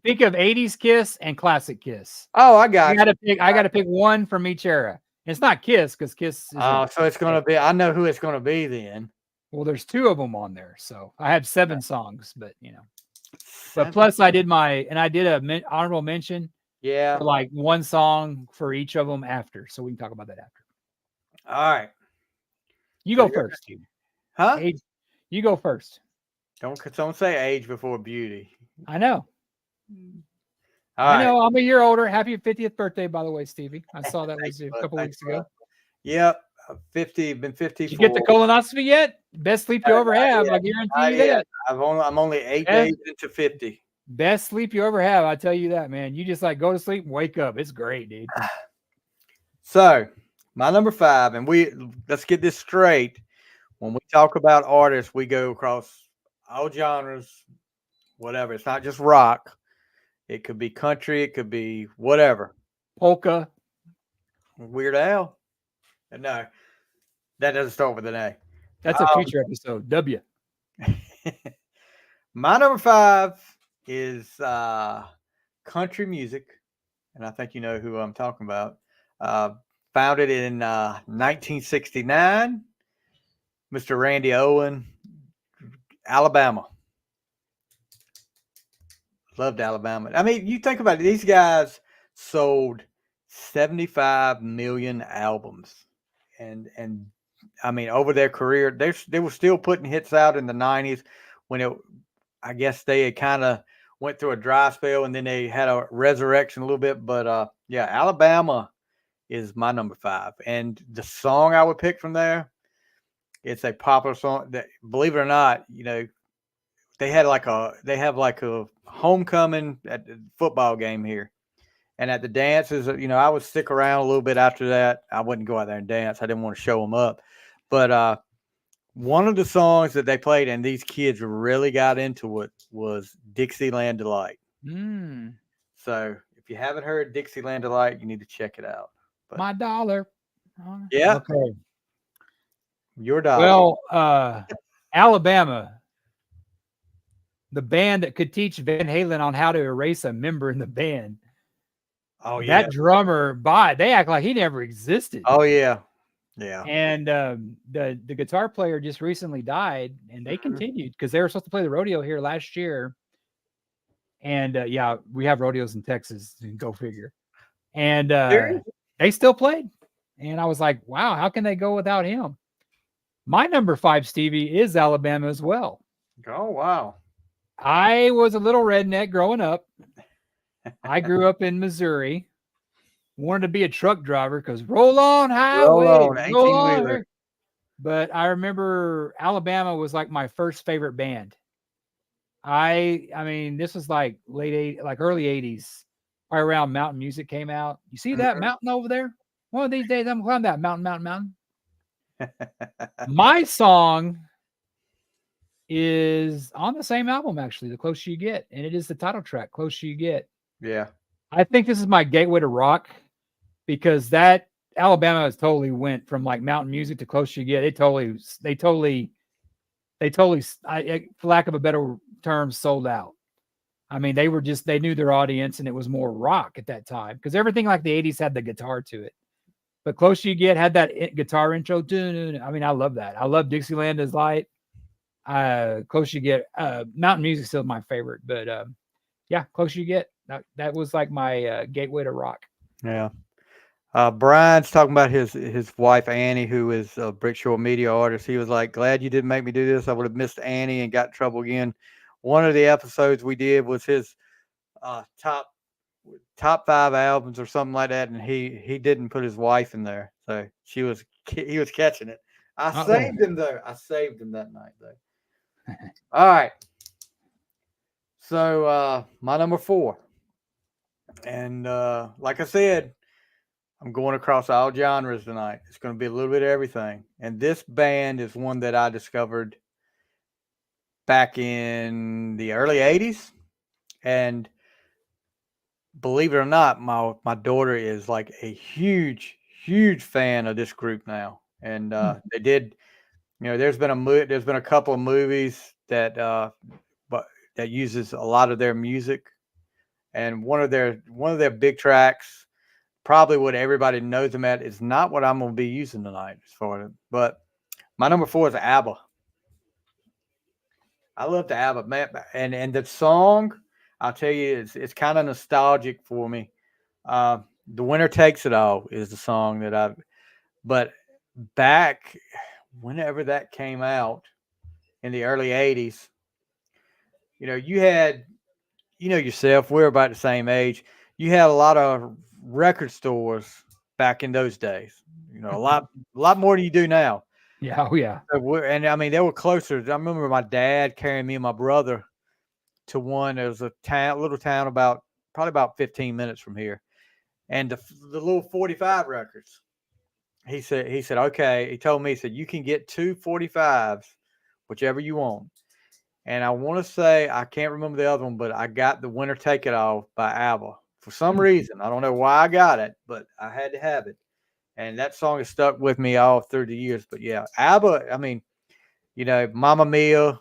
think of 80s Kiss and classic Kiss. Oh, I got you. I got to pick one from each era. It's not Kiss because Kiss is so it's going to be, I know who it's going to be then. Well, there's 2 of them on there. So I have 7 songs, but But plus I did a honorable mention. Yeah. For like 1 song for each of them after. So we can talk about that after. All right. You go first, Steve. Huh? Age, you go first. Don't say age before beauty. I know. I know. I'm a year older. Happy 50th birthday, by the way, Stevie. I saw that was a couple weeks ago. Yep. 50, been 54. Did you get the colonoscopy yet? Best sleep you ever have. I guarantee you that. I'm only 8 days into 50. Best sleep you ever have. I tell you that, man. You just like go to sleep and wake up. It's great, dude. So my number 5, and let's get this straight. When we talk about artists, we go across all genres, whatever. It's not just rock. It could be country. It could be whatever. Polka. Weird Al. No, that doesn't start with an A. That's a future episode. W. My number 5 is country music, and I think you know who I'm talking about. Founded in 1969, Mr. Randy Owen, Alabama. Loved Alabama. I mean, you think about it, these guys sold 75 million albums. And I mean, over their career, they were still putting hits out in the 90s when I guess they had kind of went through a dry spell and then they had a resurrection a little bit. But yeah, Alabama is my number 5. And the song I would pick from there It's a popular song that, believe it or not, they have like a homecoming at the football game here. And at the dances, I would stick around a little bit after that. I wouldn't go out there and dance. I didn't want to show them up. But one of the songs that they played, and these kids really got into it, was Dixieland Delight. Mm. So if you haven't heard Dixieland Delight, you need to check it out. But My dollar. yeah, Okay. your dollar. Well, Alabama, the band that could teach Van Halen on how to erase a member in the band. Oh yeah. That drummer, they act like he never existed. Oh yeah. Yeah. And the guitar player just recently died, and they continued because they were supposed to play the rodeo here last year. And yeah, we have rodeos in Texas. Go figure. And they still played. And I was like, wow, how can they go without him? My number 5, Stevie, is Alabama as well. Oh wow. I was a little redneck growing up. I grew up in Missouri. Wanted to be a truck driver because roll on highway, roll on. But I remember Alabama was like my first favorite band. I mean, this was like early 80s, right around Mountain Music came out. You see that mountain over there? One of these days, I'm gonna climb that mountain. My song is on the same album, actually, The Closer You Get, and it is the title track, Closer You Get. Yeah. I think this is my gateway to rock because that Alabama has totally went from like Mountain Music to Closer You Get. They totally, for lack of a better term, sold out. I mean, they knew their audience, and it was more rock at that time because everything like the 80s had the guitar to it. But Closer You Get had that guitar intro. I mean, I love that. I love Dixieland is Light. Closer You Get. Mountain Music still my favorite, but yeah, Closer You Get. That was like my gateway to rock. Yeah. Brian's talking about his wife Annie, who is a Brick Shore media artist. He was like, "Glad you didn't make me do this. I would have missed Annie and got in trouble again." One of the episodes we did was his top 5 albums or something like that, and he didn't put his wife in there, so he was catching it. I saved him though. I saved him that night though. All right. So my number 4, and like I said, I'm going across all genres tonight. It's going to be a little bit of everything. And this band is one that I discovered back in the early 80s. And believe it or not, my daughter is like a huge, huge fan of this group now. And they did, there's been a couple of movies that that uses a lot of their music. And one of their big tracks, probably what everybody knows them at, is not what I'm going to be using tonight as far as, but my number 4 is ABBA. I love the ABBA, man, and the song, I'll tell you, it's kind of nostalgic for me. The Winner Takes It All is the song but back whenever that came out in the early 80s, you had, yourself, we're about the same age. You had a lot of record stores back in those days, a lot more than you do now. Yeah. Oh yeah. And I mean, they were closer. I remember my dad carrying me and my brother to one. There was a little town probably about 15 minutes from here. And the little 45 records, he said, okay. He told me, he said, you can get 2 45s, whichever you want. And I want to say, I can't remember the other one, but I got the Winner Take It All by ABBA. For some reason, I don't know why I got it, but I had to have it. And that song has stuck with me all through the years. But yeah, ABBA, I mean, Mamma Mia,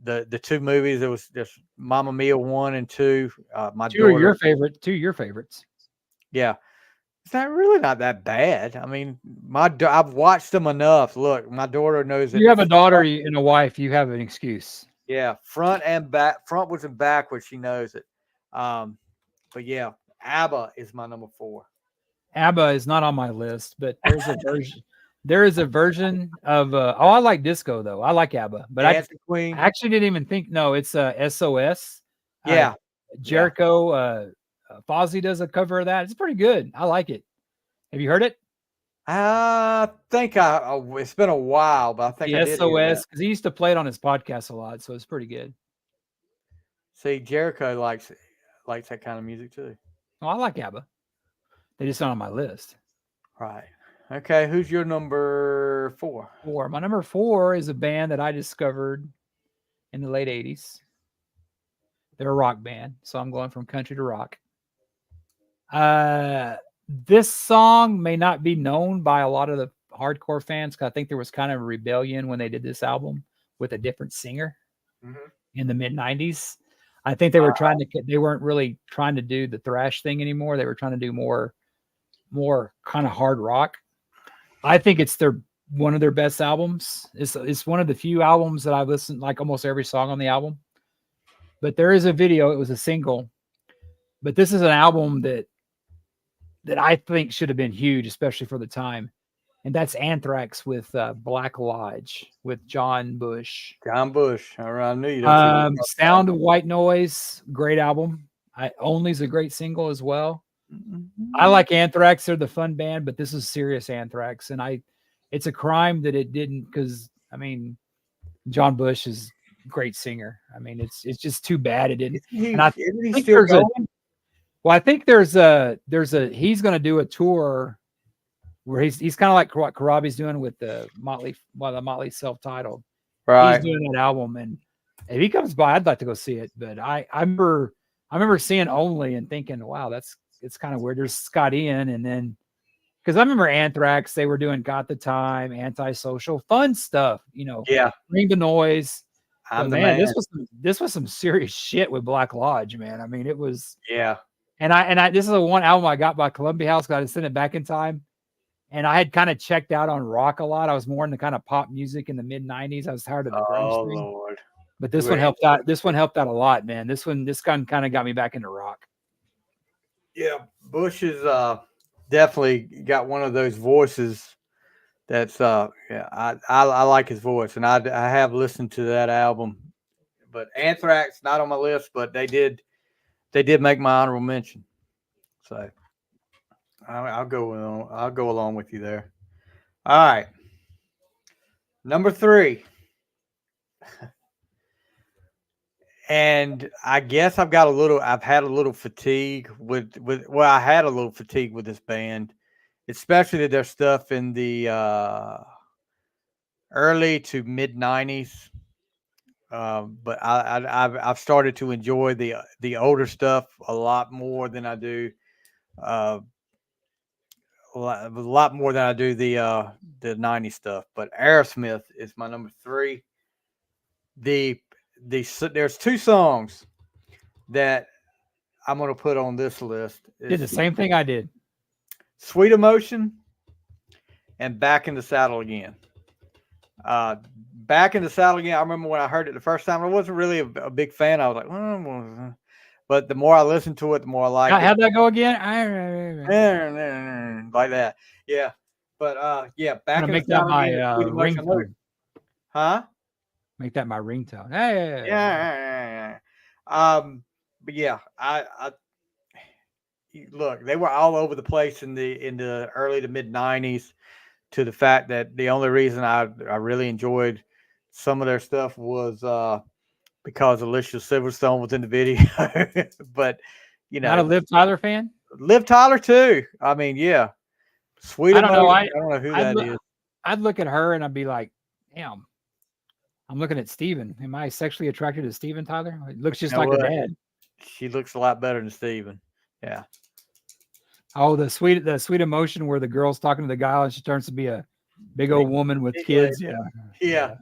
the 2 movies, there's Mamma Mia 1 and 2. My 2 are your favorite, 2 your favorites. Yeah. It's really not that bad. I mean, I've watched them enough. Look, my daughter knows it. You have a daughter and a wife, you have an excuse. Yeah, frontwards and backwards, she knows it. But yeah, ABBA is my number 4. ABBA is not on my list, but there's a version. There is a version of I like disco though. I like ABBA, but I actually didn't even think. No, it's SOS. Yeah, Jericho. Fozzy does a cover of that. It's pretty good. I like it. Have you heard it? I think it's been a while, but I think I The did hear that. SOS, because he used to play it on his podcast a lot, so it's pretty good. See, Jericho likes that kind of music too. Oh, I like ABBA. They just not on my list. Right. Okay. Who's your number 4? My number 4 is a band that I discovered in the late 80s. They're a rock band, so I'm going from country to rock. This song may not be known by a lot of the hardcore fans, because I think there was kind of a rebellion when they did this album with a different singer in the mid 90s. I think they were they weren't really trying to do the thrash thing anymore. They were trying to do more kind of hard rock. I think it's one of their best albums. It's one of the few albums that I've listened, like almost every song on the album. But there is a video. It was a single. But this is an album that I think should have been huge, especially for the time. And that's Anthrax with Black Lodge with John Bush. John Bush. All right, I knew you. Sound of White Noise, great album. Only's a great single as well. I like Anthrax. They're the fun band, but this is serious Anthrax. And it's a crime that it didn't, because, I mean, John Bush is a great singer. I mean, it's just too bad it didn't. And I think he's going to do a tour where he's kind of like what Karabi's doing with the Motley self-titled. Right. He's doing that album, and if he comes by, I'd like to go see it. But I remember seeing Only and thinking, wow, it's kind of weird. There's Scott Ian, and then because I remember Anthrax, they were doing Got the Time, Antisocial, fun stuff, Yeah. Bring the Noise. I'm the man. man. This was some serious shit with Black Lodge, man. I mean, it was. Yeah. And I this is the one album I got by Columbia House, because I sent it back in time. And I had kind of checked out on rock a lot. I was more into kind of pop music in the mid 90s. I was tired of the grunge thing. Lord. But this one helped out. This one helped out a lot, man. This kind of got me back into rock. Yeah, Bush is definitely got one of those voices that's I like his voice, and I have listened to that album. But Anthrax not on my list, but they did make my honorable mention. So I'll go along with you there. All right, number 3. And I guess I've had a little fatigue with I had a little fatigue with this band, especially their stuff in the early to mid 90s. But I've started to enjoy the older stuff a lot more than I do a lot more than I do the 90s stuff. But Aerosmith is my number 3. There's 2 songs that I'm going to put on this list. Did the same thing I did. Sweet Emotion and Back in the Saddle Again. Back in the Saddle Again, I remember when I heard it the first time, I wasn't really a big fan. I was like, but the more I listened to it, the more I liked it. How'd that go again? Like that. Yeah. But yeah, Back in the Saddle Again. Ringtone. Huh? Make that my ringtone. Hey. Yeah. But yeah, I look, they were all over the place in the early to mid 90s, to the fact that the only reason I really enjoyed some of their stuff was because Alicia Silverstone was in the video. But not a Liv Tyler fan? Liv Tyler too. I mean, yeah. Sweet. I don't know. I don't know who that is. I'd look at her and I'd be like, damn. I'm looking at Steven. Am I sexually attracted to Steven Tyler? It looks just like her dad. She looks a lot better than Steven. Yeah. Oh, the sweet emotion where the girl's talking to the guy and she turns to be a big old woman with kids. Yeah.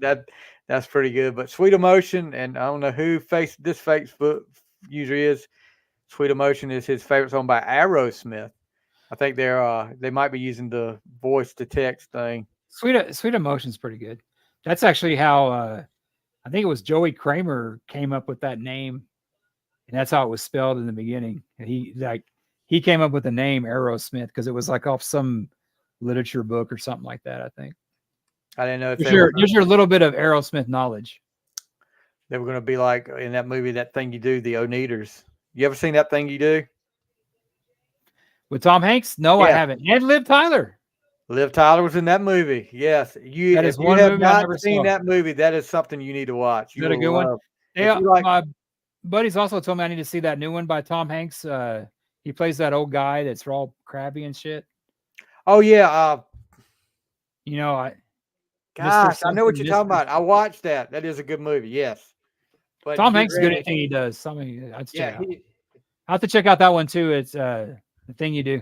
That's pretty good. But Sweet Emotion, and I don't know who this Facebook user is. Sweet Emotion is his favorite song by Aerosmith. I think they might be using the voice to text thing. Sweet Emotion's pretty good. That's actually how I think it was Joey Kramer came up with that name, and that's how it was spelled in the beginning. And he came up with the name Aerosmith because it was like off some literature book or something like that. I think. I didn't know if there's your little bit of Aerosmith knowledge. They were going to be like in that movie, That Thing You Do, the Oneaters. You ever seen That Thing You Do? With Tom Hanks? No, yeah. I haven't. And Liv Tyler. Liv Tyler was in that movie. Yes, you. That If is you one have movie I not never seen saw. that movie, that is something you need to watch. Is You that a will good one? love. If Yeah, you like, my buddies also told me I need to see that new one by Tom Hanks. He plays that old guy that's all crabby and shit. oh yeah, You know, Mr. gosh, I know what Something, you're talking Mr. about. I watched that. That is a good movie. Yes, but Tom get Hanks is good at ready. anything he does. Something I have to check Yeah, it out. I have to check out that one too. It's The Thing You Do.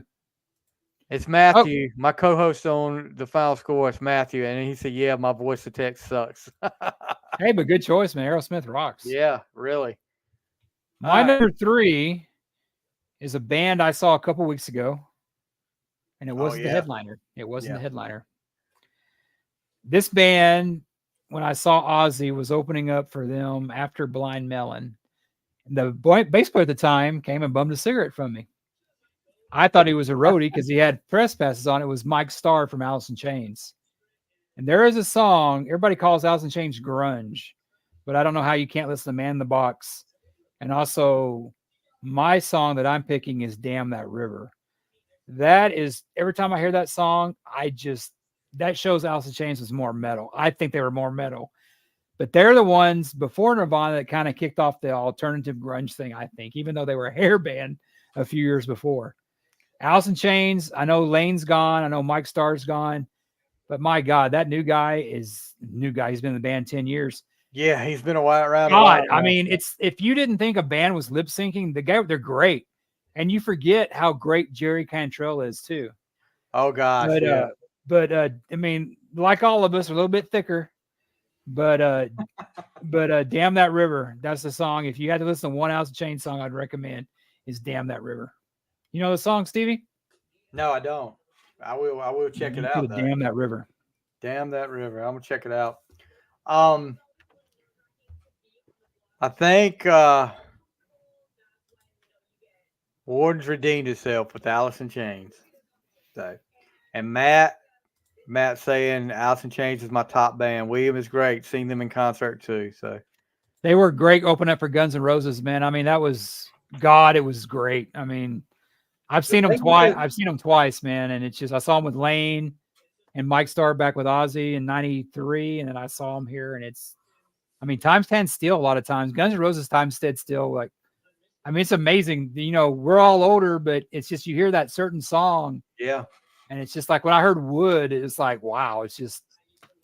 it's Oh, Matthew, my co-host on the final score. Is Matthew, and he said, "Yeah, my voice to text sucks." hey, but good choice, man. Aerosmith rocks. Yeah, really. All My right. number 3 is a band I saw a couple weeks ago, and it Oh wasn't the yeah, headliner. It wasn't yeah. the headliner. This band, when I saw Ozzy, was opening up for them after Blind Melon. The bass player at the time came and bummed a cigarette from me. I thought he was a roadie because he had press passes on. It was Mike Starr from Alice in Chains. And there is a song, everybody calls Alice in Chains grunge, but I don't know how you can't listen to Man in the Box. And also, my song that I'm picking is Damn That River. That is, every time I hear that song, that shows Alice in Chains was more metal. I think they were more metal. But they're the ones before Nirvana that kind of kicked off the alternative grunge thing, I think, even though they were a hair band a few years before. Alice in Chains, I know Lane's gone. I know Mike Starr's gone. But my God, that new guy is new guy. He's been in the band 10 years. Yeah, he's been around a God, while I now. mean, it's if you didn't think a band was lip syncing, they're great. And you forget how great Jerry Cantrell is too. Oh gosh, But yeah. I mean, like all of us, a little bit thicker. But Damn That River, that's the song. If you had to listen to one Alice in Chains song, I'd recommend is Damn That River. You know the song, Stevie? No, I don't. I will. I will check it You could out have though. Damn That River. Damn that river. I'm gonna check it out. Um, I think Warden's redeemed himself with Alice in Chains. So, and Matt saying Alice in Chains is my top band. William is great. Seen them in concert too. So They were great opening up for Guns N' Roses, man. I mean, that was God, it was great. I mean, I've the seen them thing twice. is, I've seen them twice, man, and it's just I saw them with Lane and Mike Starr back with Ozzy in '93, and then I saw them here, and I mean, time stands still a lot of times. Guns N' Roses time stood still. Like, I mean, it's amazing. You know, we're all older, but it's just you hear that certain song, yeah. and it's just like when I heard Wood, it's like wow, it's just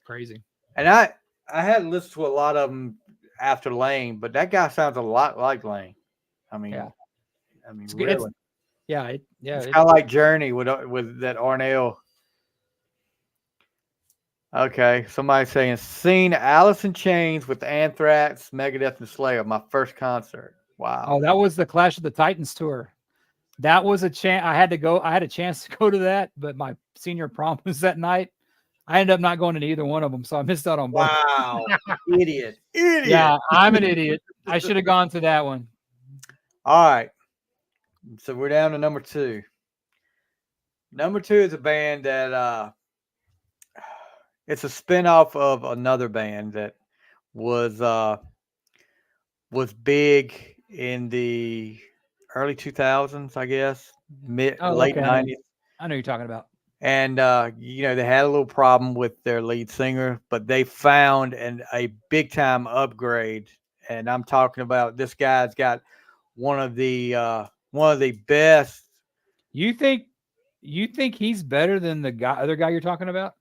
crazy. And I hadn't listened to a lot of them after Lane, but that guy sounds a lot like Lane. I Yeah, mean, it's good. really. Yeah, It's kind of like Journey with that Arnell. Okay, somebody saying seen Alice in Chains with Anthrax, Megadeth, and Slayer. My first concert. Wow. Oh, that was the Clash of the Titans tour. That was a chance. I had to go. I had a chance to go to that, but my senior prom was that night. I ended up not going to either one of them, so I missed out on both. Wow. Idiot. Idiot. Yeah, I'm an idiot. I should have gone to that one. All right. So we're down to number 2. Number 2 is a band that it's a spinoff of another band that was big in the early 2000s, I guess, Oh, late okay. 90s. I know you're talking about. And they had a little problem with their lead singer, but they found a big time upgrade. And I'm talking about this guy's got one of the best. You think he's better than the other guy you're talking about?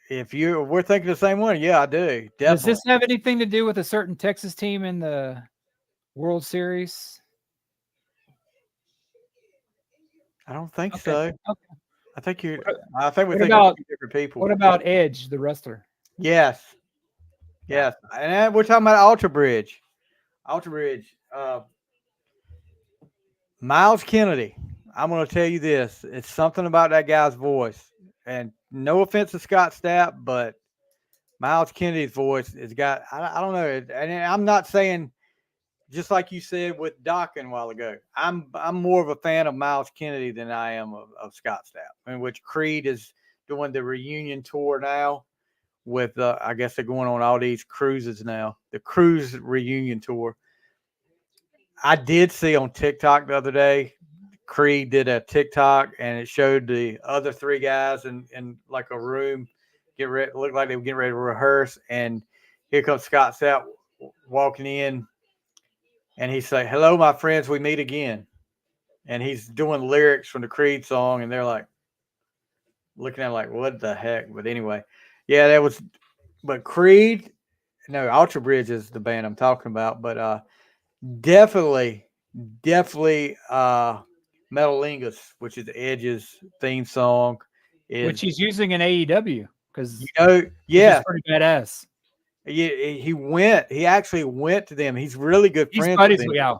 If we're thinking the same one, yeah, I do Does definitely. this have anything to do with a certain Texas team in the World Series? I don't think Okay. so. Okay. I think you. What, I think we're what thinking of about two different people. what about Edge, the wrestler? Yes, Yeah. yes, and we're talking about Alter Bridge. Alter Bridge. Miles Kennedy. I'm going to tell you this. It's something about that guy's voice. And no offense to Scott Stapp, but Miles Kennedy's voice has got, I don't know. And I'm not saying, just like you said with Dokken a while ago, I'm more of a fan of Miles Kennedy than I am of Scott Stapp, in which Creed is doing the reunion tour now with, I guess they're going on all these cruises now, the cruise reunion tour. I did see on TikTok the other day, Creed did a TikTok and it showed the other three guys in like a room get ready, looked like they were getting ready to rehearse, and here comes Scott Sapp walking in, and he's like, "Hello, my friends, we meet again." And he's doing lyrics from the Creed song, and they're like looking at him like, "What the heck?" But anyway, yeah, that was. But Creed, no, Ultra Bridge is the band I'm talking about, but definitely, definitely, Metalingus, which is Edge's theme song, which is he's using in AEW you because know, which is yeah, pretty badass. he actually went to them. He's really good He's friends with buddies them. with yeah.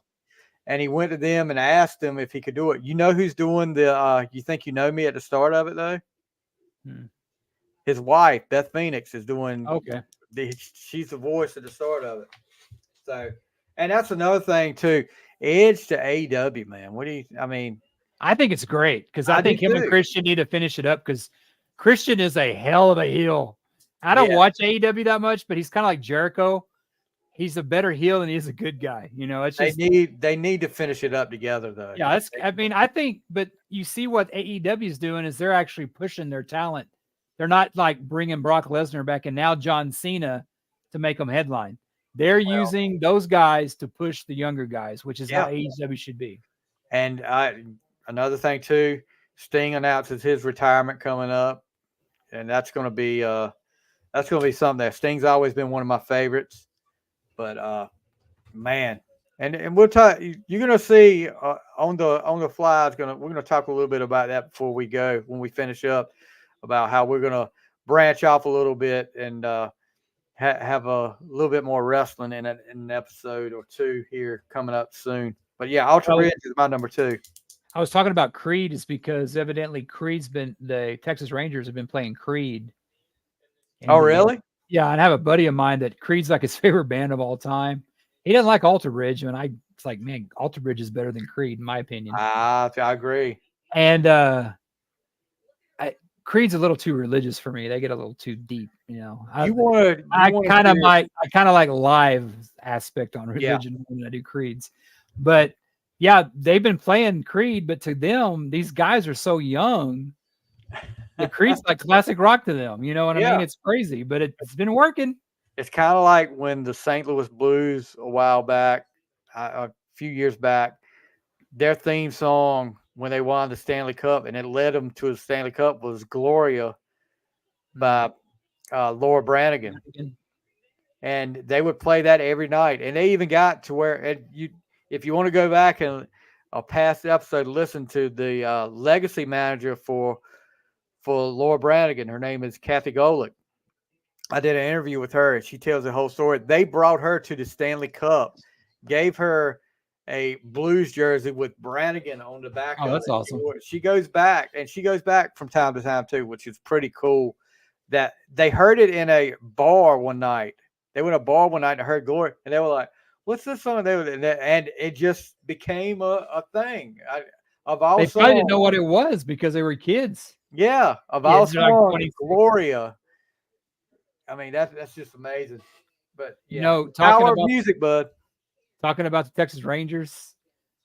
And he went to them and asked them if he could do it. You know who's doing the You Think You Know Me at the start of it though? Hmm. His wife, Beth Phoenix, is doing Okay. she's the voice at the start of it. So, and that's another thing too. Edge to AEW, man. What do you? I mean, I think it's great because I I do think him and too. Christian need to finish it up because Christian is a hell of a heel. I don't Yeah, watch AEW that much, but he's kind of like Jericho. He's a better heel than he is a good guy. You know, it's just they need to finish it up together though. yeah. That's I mean I think, but you see what AEW is doing is they're actually pushing their talent. They're not like bringing Brock Lesnar back and now John Cena to make them headline. They're Well, using those guys to push the younger guys, which is how yeah, AEW should be. and another thing too. Sting announces his retirement coming up, and that's going to be something that Sting's always been one of my favorites. But man, and we'll talk. You're going to see on the fly. We're going to talk a little bit about that before we go when we finish up about how we're going to branch off a little bit and have a little bit more wrestling in an episode or two here coming up soon. But yeah, Ultra Bridge is my number 2. I was talking about Creed is because evidently the Texas Rangers have been playing Creed. Oh, And really? yeah, and I have a buddy of mine that Creed's like his favorite band of all time. He doesn't like Alter Bridge, and it's like, man, Alter Bridge is better than Creed, in my opinion. I agree. And Creed's a little too religious for me. They get a little too deep, you know. I kind of like live aspect on religion when I do Creeds, but yeah, they've been playing Creed, but to them, these guys are so young. The Creed's like classic rock to them. You know what I mean? It's crazy, but it's been working. It's kind of like when the St. Louis Blues a while back, a few years back, their theme song when they won the Stanley Cup and it led them to the Stanley Cup was Gloria by Laura Branigan. And they would play that every night. And they even got to where if you want to go back and a past episode, listen to the legacy manager for Laura Branigan. Her name is Kathy Golick. I did an interview with her, and she tells the whole story. They brought her to the Stanley Cup, gave her a Blues jersey with Branigan on the back. Oh, that's awesome. She goes back from time to time too, which is pretty cool. That they heard it in a bar one night. They went to a bar one night and heard Glory, and they were like, "What's this song?" And it just became a thing. They probably didn't know what it was because they were kids. Yeah, of all songs, Gloria. I mean, that's just amazing. But yeah, talking about music, bud. Talking about the Texas Rangers,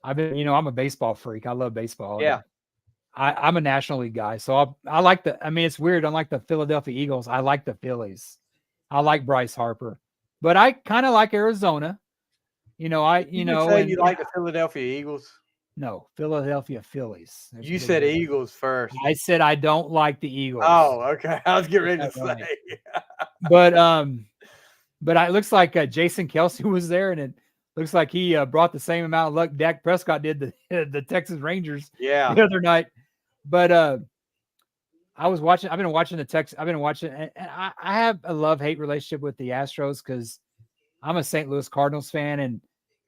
I'm a baseball freak. I love baseball. Yeah, I'm a National League guy, so I like it's weird. Unlike the Philadelphia Eagles, I like the Phillies. I like Bryce Harper, but I kind of like Arizona. You like the Philadelphia Eagles. No, Philadelphia Phillies. You said Eagles first. I said I don't like the Eagles. Oh, okay. I was getting ready to say. Right. But it looks like Jason Kelsey was there, and it looks like he brought the same amount of luck Dak Prescott did the Texas Rangers the other night. But I've been watching and I have a love-hate relationship with the Astros because I'm a St. Louis Cardinals fan, and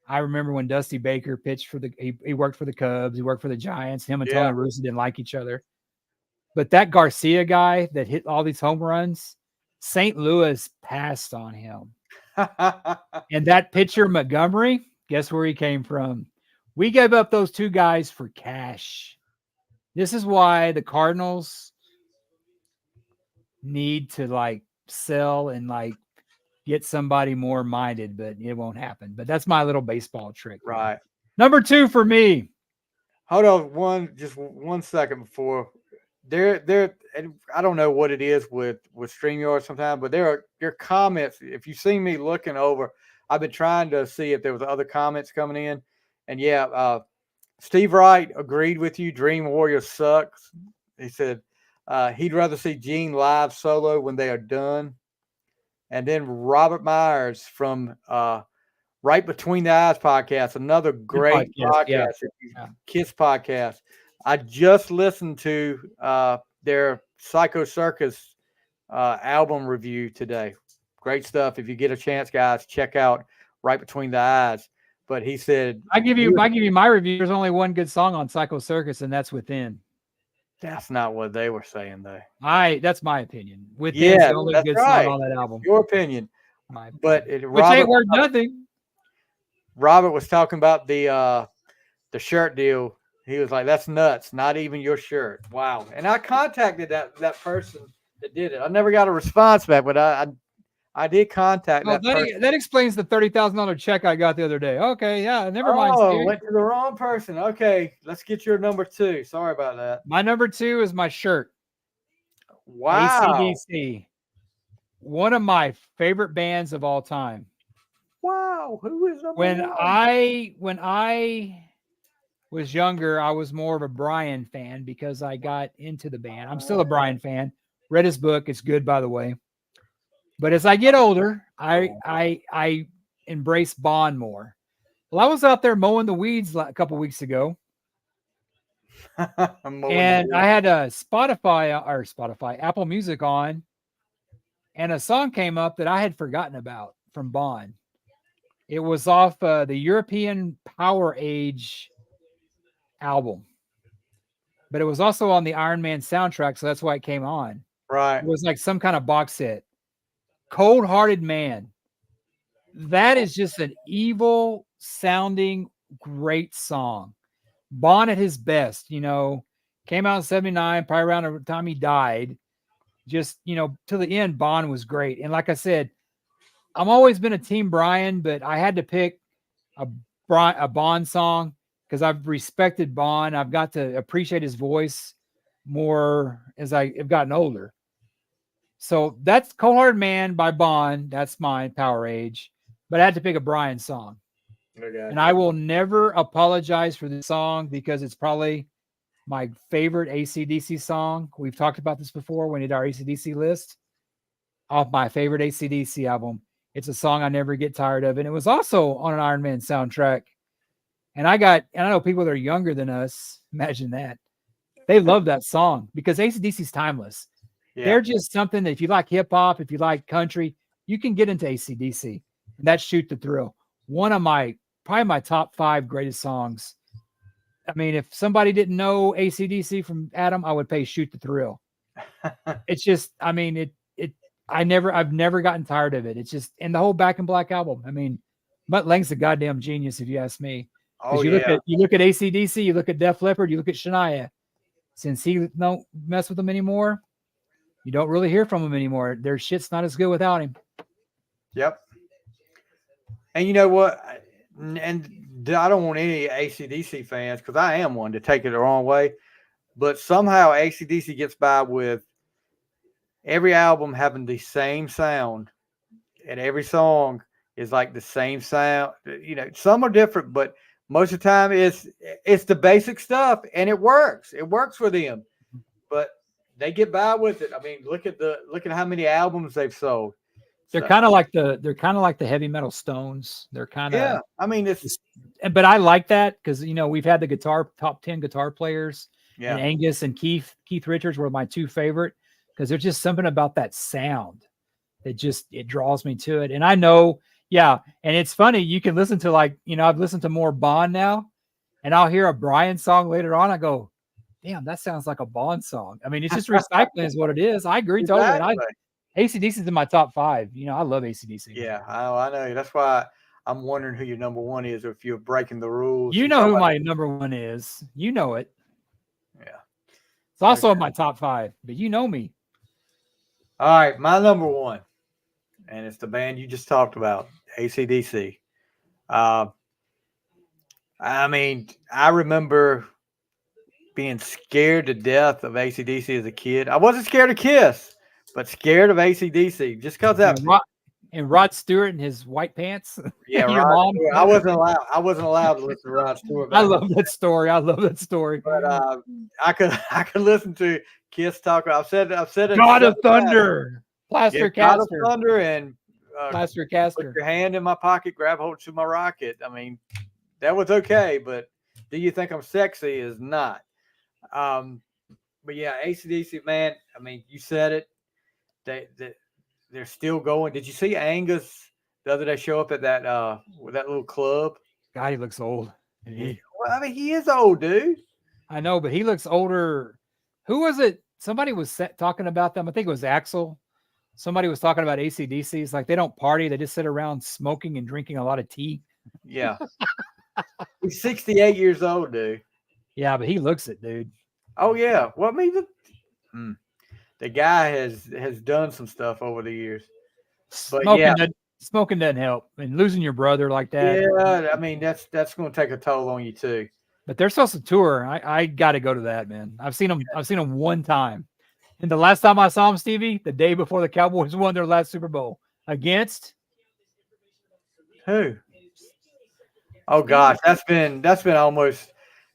I remember when Dusty Baker pitched he worked for the Cubs, he worked for the Giants. Him and Tony Russo didn't like each other. But that Garcia guy that hit all these home runs, St. Louis passed on him. And that pitcher Montgomery, guess where he came from? We gave up those two guys for cash. This is why the Cardinals need to sell and get somebody more minded, but it won't happen. But that's my little baseball trick. Right. Number 2 for me, hold on just 1 second before there. And I don't know what it is with StreamYard sometimes, but there are comments. If you see me looking over, I've been trying to see if there was other comments coming in, and yeah, Steve Wright agreed with you. Dream Warrior sucks. He said he'd rather see Gene live solo when they are done. And then Robert Myers from Right Between the Eyes podcast, another Good great podcast. Yeah. podcast, Yeah. Kiss podcast. I just listened to their Psycho Circus album review today. Great stuff. If you get a chance, guys, check out Right Between the Eyes. But he said, I give you my review. There's only one good song on Psycho Circus, and that's Within. that's not what they were saying, though. That's my opinion. Within's Yeah, the only that's good right. song on that album. Your opinion. But Which ain't worth nothing. Robert was talking about the shirt deal. He was like, "That's nuts. Not even your shirt." Wow. And I contacted that person that did it. I never got a response back, but I did contact that person. That explains the $30,000 check I got the other day. Okay, yeah, never mind. Oh, went to the wrong person. Okay, let's get your number 2. Sorry about that. My number 2 is my shirt. Wow. AC/DC. One of my favorite bands of all time. Wow. Who is number when 1? When I was younger, I was more of a Brian fan because I got into the band. I'm still a Brian fan. Read his book. It's good, by the way. But as I get older, I embrace Bon more. Well, I was out there mowing the weeds a couple weeks ago, and I had a Apple Music on, and a song came up that I had forgotten about from Bon. It was off the European Power Age album, but it was also on the Iron Man soundtrack, so that's why it came on. Right. It was like some kind of box set. Cold Hearted Man. That is just an evil sounding great song. Bon at his best, came out in 79, probably around the time he died. Just, till the end, Bon was great. And like I said, I've always been a team Brian, but I had to pick a Bon song because I've respected Bon. I've got to appreciate his voice more as I've gotten older. So that's Cold Hearted Man by Bon. That's my Power Age. But I had to pick a Brian song. Okay. And I will never apologize for this song because it's probably my favorite AC/DC song. We've talked about this before when we did our AC/DC list. Off my favorite AC/DC album. It's a song I never get tired of. And it was also on an Iron Man soundtrack. And I know people that are younger than us, imagine that. They love that song because AC/DC is timeless. Yeah. They're just something that if you like hip hop, if you like country, you can get into AC/DC. And that's Shoot the Thrill. One of probably my top 5 greatest songs. I mean, if somebody didn't know AC/DC from Adam, I would pay Shoot the Thrill. It's just, I mean, I've never gotten tired of it. It's just, and the whole Back in Black album. I mean, Mutt Lange's a goddamn genius, if you ask me. Because you look at AC/DC, you look at Def Leppard, you look at Shania. Since he don't mess with them anymore, you don't really hear from him anymore. Their shit's not as good without him. Yep. And you know what? And I don't want any AC/DC fans, because I am one, to take it the wrong way. But somehow AC/DC gets by with every album having the same sound, and every song is like the same sound. Some are different, but most of the time it's the basic stuff, and it works. It works for them, but they get by with it. I mean, look at how many albums they've sold. They're kind of like the heavy metal Stones. They're kind of, yeah. I mean, but I like that because we've had the top 10 guitar players. Yeah. And Angus and Keith Richards were my 2 favorite because there's just something about that sound that it draws me to it. And I know, yeah. And it's funny, you can listen to I've listened to more Bon now, and I'll hear a Brian song later on. I go, damn, that sounds like a Bon song. I mean, it's just recycling is what it is. I agree totally. AC/DC is in my top 5. I love AC/DC. Yeah, I know. That's why I'm wondering who your number 1 is, or if you're breaking the rules. You know who my number 1 is. You know it. Yeah. It's also in my top 5, but you know me. All right, my number 1, and it's the band you just talked about, AC/DC. I mean, I remember being scared to death of AC/DC as a kid. I wasn't scared of Kiss, but scared of AC/DC just because that. And Rod Stewart and his white pants. Yeah, Your Rod mom. Stewart. I wasn't allowed. I wasn't allowed to listen to Rod Stewart. I love that story. I love that story. But I could listen to Kiss talk. I've said it. God of Thunder, Plaster God of Caster, Thunder, and Plaster put Caster. your hand in my pocket, grab hold to my rocket. I mean, that was okay, but do you think I'm sexy? Is not. But yeah, AC/DC, man. I mean, you said it. They're still going. Did you see Angus the other day show up at that with that little club? God, he looks old. Well, I mean, he is old, dude. I know, but he looks older. Who was it? Somebody was talking about them. I think it was Axel. Somebody was talking about AC/DC. It's like they don't party. They just sit around smoking and drinking a lot of tea. Yeah. He's 68 years old, dude. Yeah, but he looks it, dude. Oh, yeah. Well, I mean, the guy has done some stuff over the years. But smoking doesn't help. And losing your brother like that. Yeah, I mean, that's going to take a toll on you, too. But they're supposed to tour. I got to go to that, man. I've seen them one time. And the last time I saw him, Stevie, the day before the Cowboys won their last Super Bowl against who? Oh gosh, that's been almost.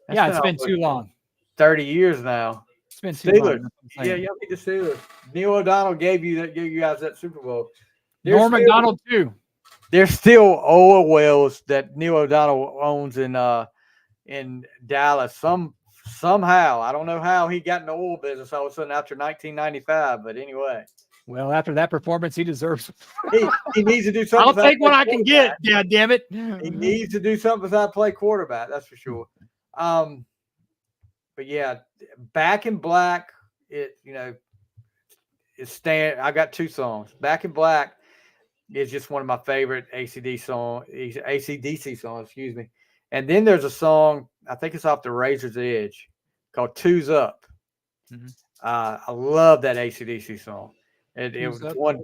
It's been too long. 30 years now. It's been too long. Yeah, y'all beat the Steelers. Neil O'Donnell gave you guys that Super Bowl. Norm Macdonald too. There's still oil wells that Neil O'Donnell owns in Dallas. Somehow, I don't know how he got in the oil business all of a sudden after 1995, but anyway. Well, after that performance, he deserves. He needs to do something. I'll take what I can get. Yeah, damn it. He needs to do something besides play quarterback. That's for sure. But yeah, Back in Black. It's I got two songs. Back in Black is just one of my favorite AC/DC songs. Excuse me. And then there's a song, I think it's off the Razor's Edge, called Two's Up. Mm-hmm. I love that AC/DC song. It was one,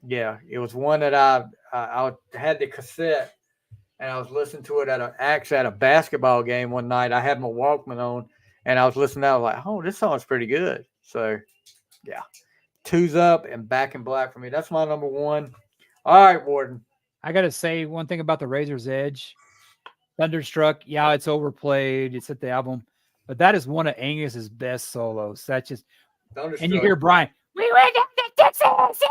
yeah, it was one that I had the cassette, and I was listening to it at a basketball game one night. I had my Walkman on, and I was listening to it. I was like, oh, this song's pretty good. So, yeah, Two's Up and Back in Black for me. That's my number one. All right, Worden. I got to say one thing about the Razor's Edge. Thunderstruck, yeah, it's overplayed. It's at the album, but that is one of Angus's best solos. That's just, and you hear Brian. We went down to Texas.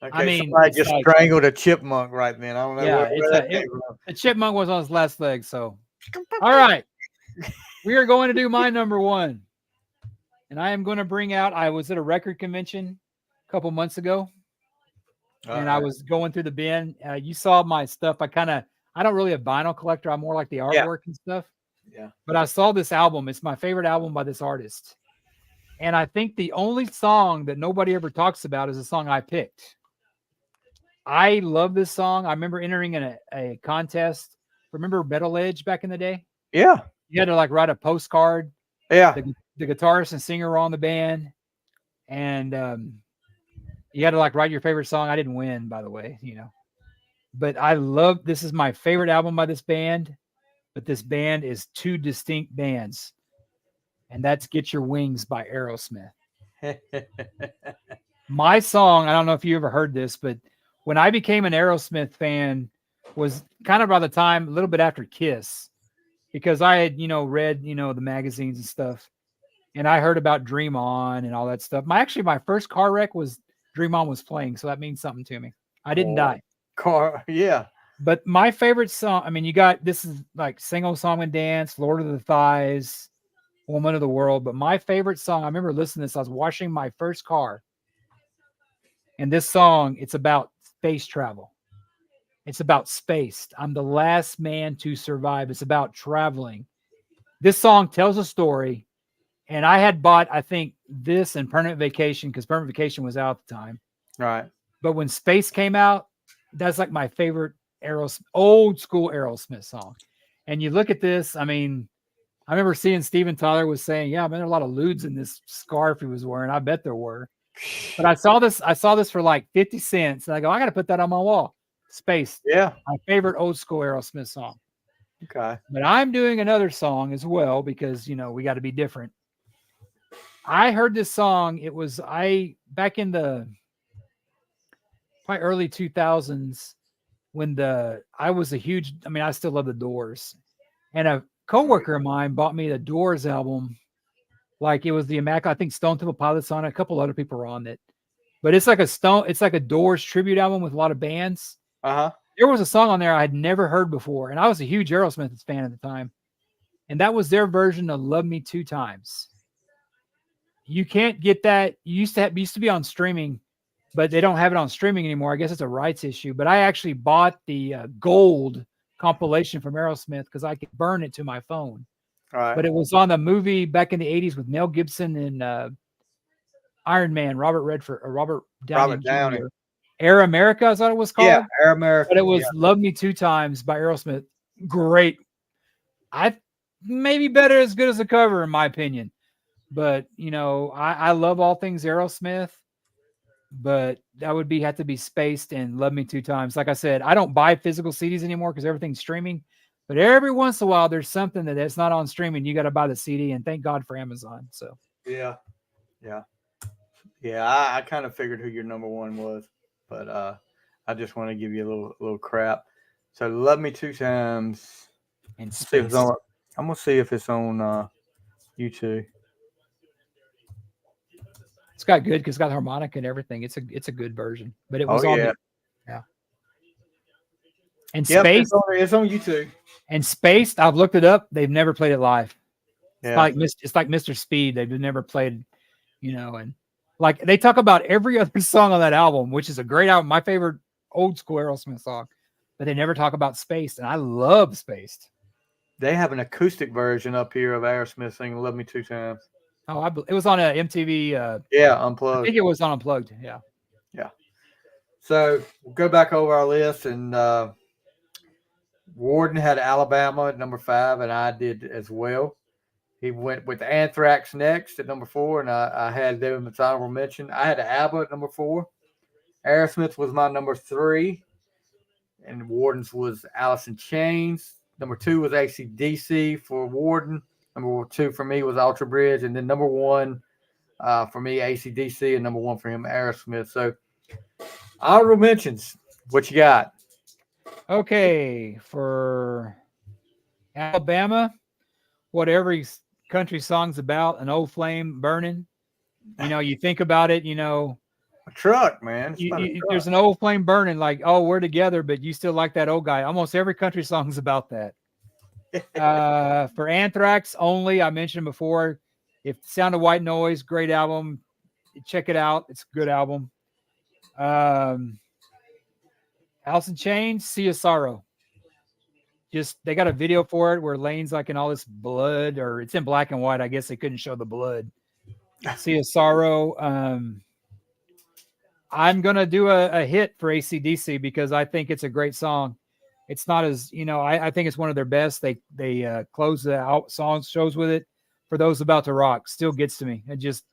Okay, I mean, somebody just strangled a chipmunk right then. I don't know. Yeah, the chipmunk was on his last leg. So, all right, we are going to do my number one, and I am going to bring out. I was at a record convention a couple months ago. And I was going through the bin. You saw my stuff. I don't really a vinyl collector. I'm more like the artwork and stuff. Yeah. But I saw this album. It's my favorite album by this artist. And I think the only song that nobody ever talks about is the song I picked. I love this song. I remember entering in a contest. Remember Metal Edge back in the day? Yeah. You had to write a postcard. Yeah. The guitarist and singer were on the band. And you had to write your favorite song. I didn't win, by the way, but I love, this is my favorite album by this band, but this band is two distinct bands, and that's Get Your Wings by Aerosmith. My song, I don't know if you ever heard this, but when I became an Aerosmith fan was kind of by the time, a little bit after Kiss, because I had, read, the magazines and stuff, and I heard about Dream On and all that stuff. My first car wreck was Dream On was playing, so that means something to me. I didn't die. Yeah. But my favorite song, I mean, you got, this is Sing Old Song and Dance, Lord of the Thighs, Woman of the World. But my favorite song, I remember listening to this, I was washing my first car. And this song, it's about space travel. It's about space. I'm the last man to survive. It's about traveling. This song tells a story. And I had bought, I think, this and Permanent Vacation, because Permanent Vacation was out at the time. Right. But when Space came out, that's my favorite old school Aerosmith song. And you look at this, I mean, I remember seeing Steven Tyler was saying, yeah, man, there are a lot of lewds in this scarf he was wearing. I bet there were. But I saw this for 50 cents. And I go, I got to put that on my wall. Space. Yeah. My favorite old school Aerosmith song. Okay. But I'm doing another song as well because we got to be different. I heard this song. It was back in the probably early 2000s when I was a huge. I mean, I still love the Doors, and a coworker of mine bought me the Doors album. Like it was the Immaculate. I think Stone Temple Pilots on it. A couple other people were on it, but it's like a Doors tribute album with a lot of bands. Uh-huh. There was a song on there I had never heard before, and I was a huge Aerosmith fan at the time, and that was their version of "Love Me Two Times." You can't get that. Used to be on streaming, but they don't have it on streaming anymore. I guess it's a rights issue. But I actually bought the gold compilation from Aerosmith because I could burn it to my phone. All right. But it was on the movie back in the 80s with Mel Gibson and Iron Man, Robert Downey Downey. Jr. Air America, I thought it was called. Yeah, Air America. But it was Love Me Two Times by Aerosmith. Great. Maybe better as good as the cover, in my opinion. But, I love all things Aerosmith. But that would have to be Spaced and Love Me Two Times. Like I said, I don't buy physical CDs anymore because everything's streaming. But every once in a while, there's something that's not on streaming. You got to buy the CD, and thank God for Amazon. So yeah. I kind of figured who your number one was, but I just want to give you a little crap. So Love Me Two Times, and Spaced. I'm gonna see if it's on YouTube. It's got good because it's got harmonica and everything. It's a good version, but it was on. And Spaced, it's on YouTube. And Spaced, I've looked it up. They've never played it live. Yeah. It's like Mr. Speed. They've never played, and like they talk about every other song on that album, which is a great album. My favorite old school Aerosmith song, but they never talk about Spaced, and I love Spaced. They have an acoustic version up here of Aerosmith singing "Love Me Two Times." Oh, it was on a MTV. Unplugged. I think it was on Unplugged. Yeah. So we'll go back over our list, and Worden had Alabama at number 5, and I did as well. He went with Anthrax next at number 4, and I had them as honorable mention. I had ABBA at number 4. Aerosmith was my number 3, and Warden's was Alice in Chains. Number 2 was AC/DC for Worden. Number 2 for me was Alter Bridge, and then number 1 for me, AC/DC, and number 1 for him, Aerosmith. So honorable mentions. What you got? Okay, for Alabama, what every country song's about, an old flame burning. You think about it, a truck, man. There's an old flame burning, like, oh, we're together, but you still like that old guy. Almost every country song's about that. For Anthrax only, I mentioned before, if Sound of White Noise, great album. Check it out. It's a good album. Alice in Chains, Sea of Sorrow. They got a video for it where Lane's like in all this blood, or it's in black and white. I guess they couldn't show the blood. Sea of Sorrow. I'm going to do a hit for AC/DC because I think it's a great song. It's not as, I think it's one of their best. They close the shows with it. For Those About to Rock, still gets to me. It just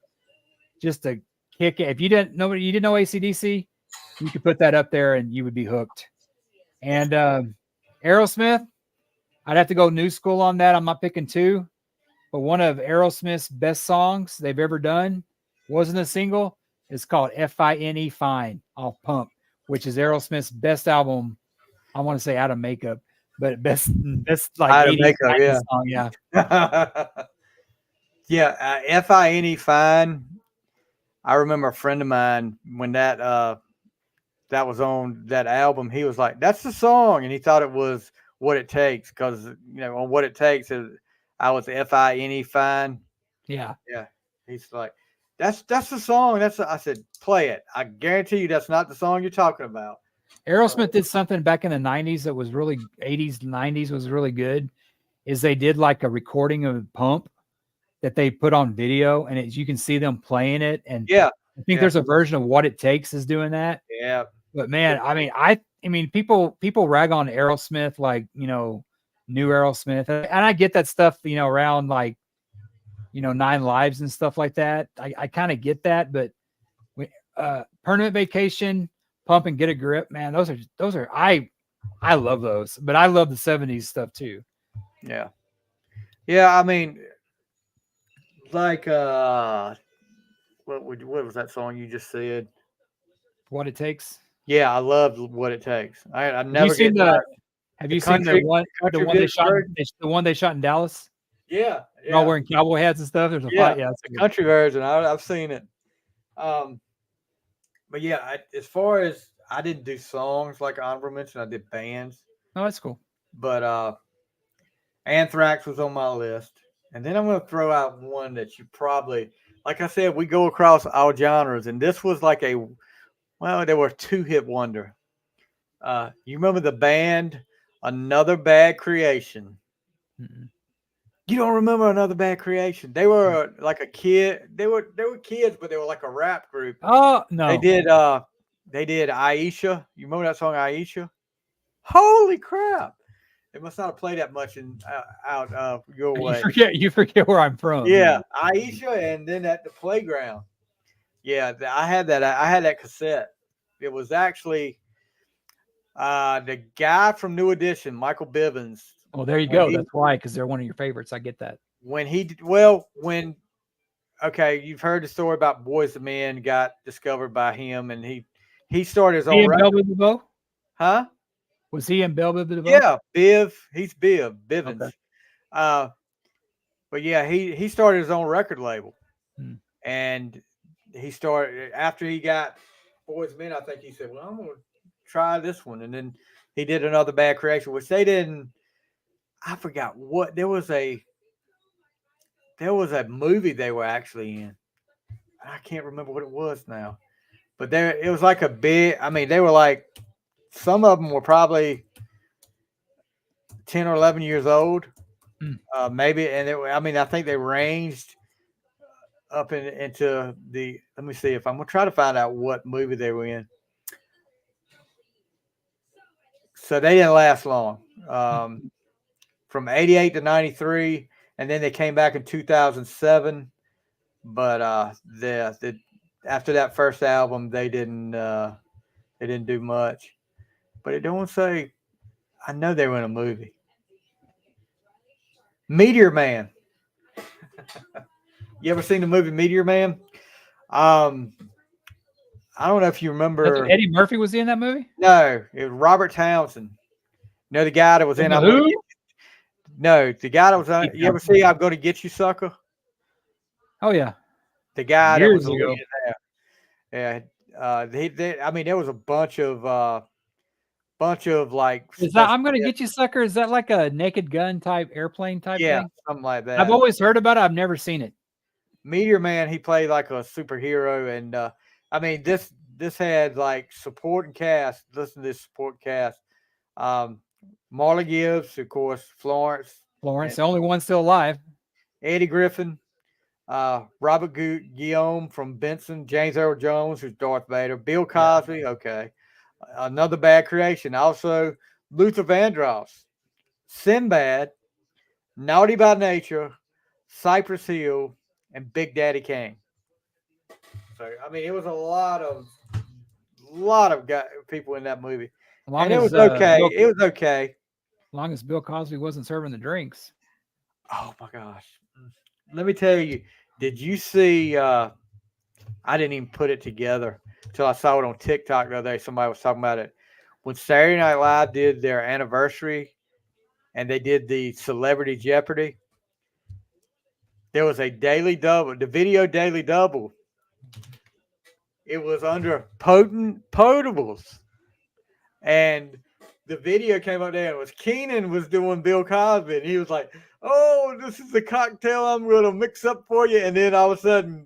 to kick it. If you didn't know AC/DC, you could put that up there and you would be hooked. And Aerosmith, I'd have to go new school on that. I'm not picking 2, but one of Aerosmith's best songs they've ever done wasn't a single. It's called Fine, Fine, off Pump, which is Aerosmith's best album. I want to say Out of Makeup, but best like Out of Makeup, song, yeah. Yeah, Fine, Fine. I remember a friend of mine when that was on that album. He was like, "That's the song," and he thought it was What It Takes because on What It Takes, I was Fine, Fine. Yeah. He's like, "That's the song." I said, "Play it." I guarantee you, that's not the song you're talking about. Aerosmith did something back in the 90s that was really 80s, 90s was really good. Is they did like a recording of Pump that they put on video, and you can see them playing it. And I think there's a version of What It Takes is doing that. Yeah. But man, I mean, people rag on Aerosmith, like, new Aerosmith. And I get that stuff, around like, 9 Lives and stuff like that. I kind of get that, but Permanent Vacation, Pump and Get a Grip, man, those are I love those, but I love the 70s stuff too. Yeah. Yeah. I mean, like, what was that song you just said? What it takes. Yeah, I love what it takes. I Have you never seen get tired. Have The you seen the country, one country version. the one they shot in Dallas? Yeah, They're all yeah, wearing cowboy hats and stuff. There's a yeah. fight. Yeah, that's The good. country version. I've seen it. Um, but yeah, as far as I didn't do songs like honorable mention, I did bands. Oh, that's cool. But Anthrax was on my list, and then I'm going to throw out one that you probably, like I said, we go across all genres, and this was like they were two-hit wonder. You remember the band Another Bad Creation? Mm-mm. You don't remember Another Bad Creation? They were like a kid. They were kids, but they were like a rap group. Oh They no, did they did Aisha. You remember that song Aisha? Holy crap! They must not have played that much in out your you way. forget where I'm from. Yeah, Aisha, and then at the playground. Yeah, I had that. I had that cassette. It was actually the guy from New Edition, Michael Bivins. Well, there you When go. he That's why, because they're one of your favorites. I get that. when he did- well when okay, you've heard the story about Boys the Men got discovered by him, and he started his He own in Bell record. Biv DeVoe? Huh? Was he in Bell Biv DeVoe? Yeah, Biv. He's Bivins. Okay. Uh, but yeah, he started his own record label, Hmm. and he started after he got Boys Men. I think he said, "Well, I'm gonna try this one," and then he did Another Bad Creation, which they didn't. I forgot what there was a movie they were actually in. I can't remember what it was now, but there it was like a big. I mean, they were like some of them were probably 10 or 11 years old, Hmm. maybe, and I mean, I think they ranged up into the. Let me see if I'm gonna try to find out what movie they were in. So they didn't last long. From '88 to '93, and then they came back in 2007. But the after that first album, they didn't do much. But it don't say. I know they were in a movie. Meteor Man. You ever seen the movie Meteor Man? Um, I don't know if you remember. Eddie Murphy was he in that movie? No, it was Robert Townsend. You know the guy that was In in. the I'm gonna Who? get. No, the guy that was on. Steve You ever Townsend. see I'm gonna get you, sucker? Oh yeah, The guy that was years the lead ago. in there. Yeah. I mean, there was a bunch of like Is that special. I'm gonna get you, sucker? Is that like a Naked Gun type airplane type Yeah, thing? something like I've that. always heard about it. I've never seen it. Meteor Man, he played like a superhero, and I mean this had like supporting cast. Listen to this support cast. Um, Marla Gibbs, of course, Florence, Florence, and the only one still alive. Eddie Griffin, Robert Guillaume from Benson, James Earl Jones, who's Darth Vader, Bill Yeah. Cosby. Okay, Another Bad Creation. Also, Luther Vandross, Sinbad, Naughty by Nature, Cypress Hill, and Big Daddy Kane. So I mean, it was a lot of people in that movie, As long and it as was okay. Bill, It was okay. as long as Bill Cosby wasn't serving the drinks. Oh my gosh! Let me tell you. Did you see? I didn't even put it together until I saw it on TikTok the other day. Somebody was talking about it when Saturday Night Live did their anniversary, and they did the Celebrity Jeopardy. There was a daily double, the video daily double. It was under potables. And the video came up there. It was Keenan was doing Bill Cosby, and he was like, "Oh, this is the cocktail I'm going to mix up for you." And then all of a sudden,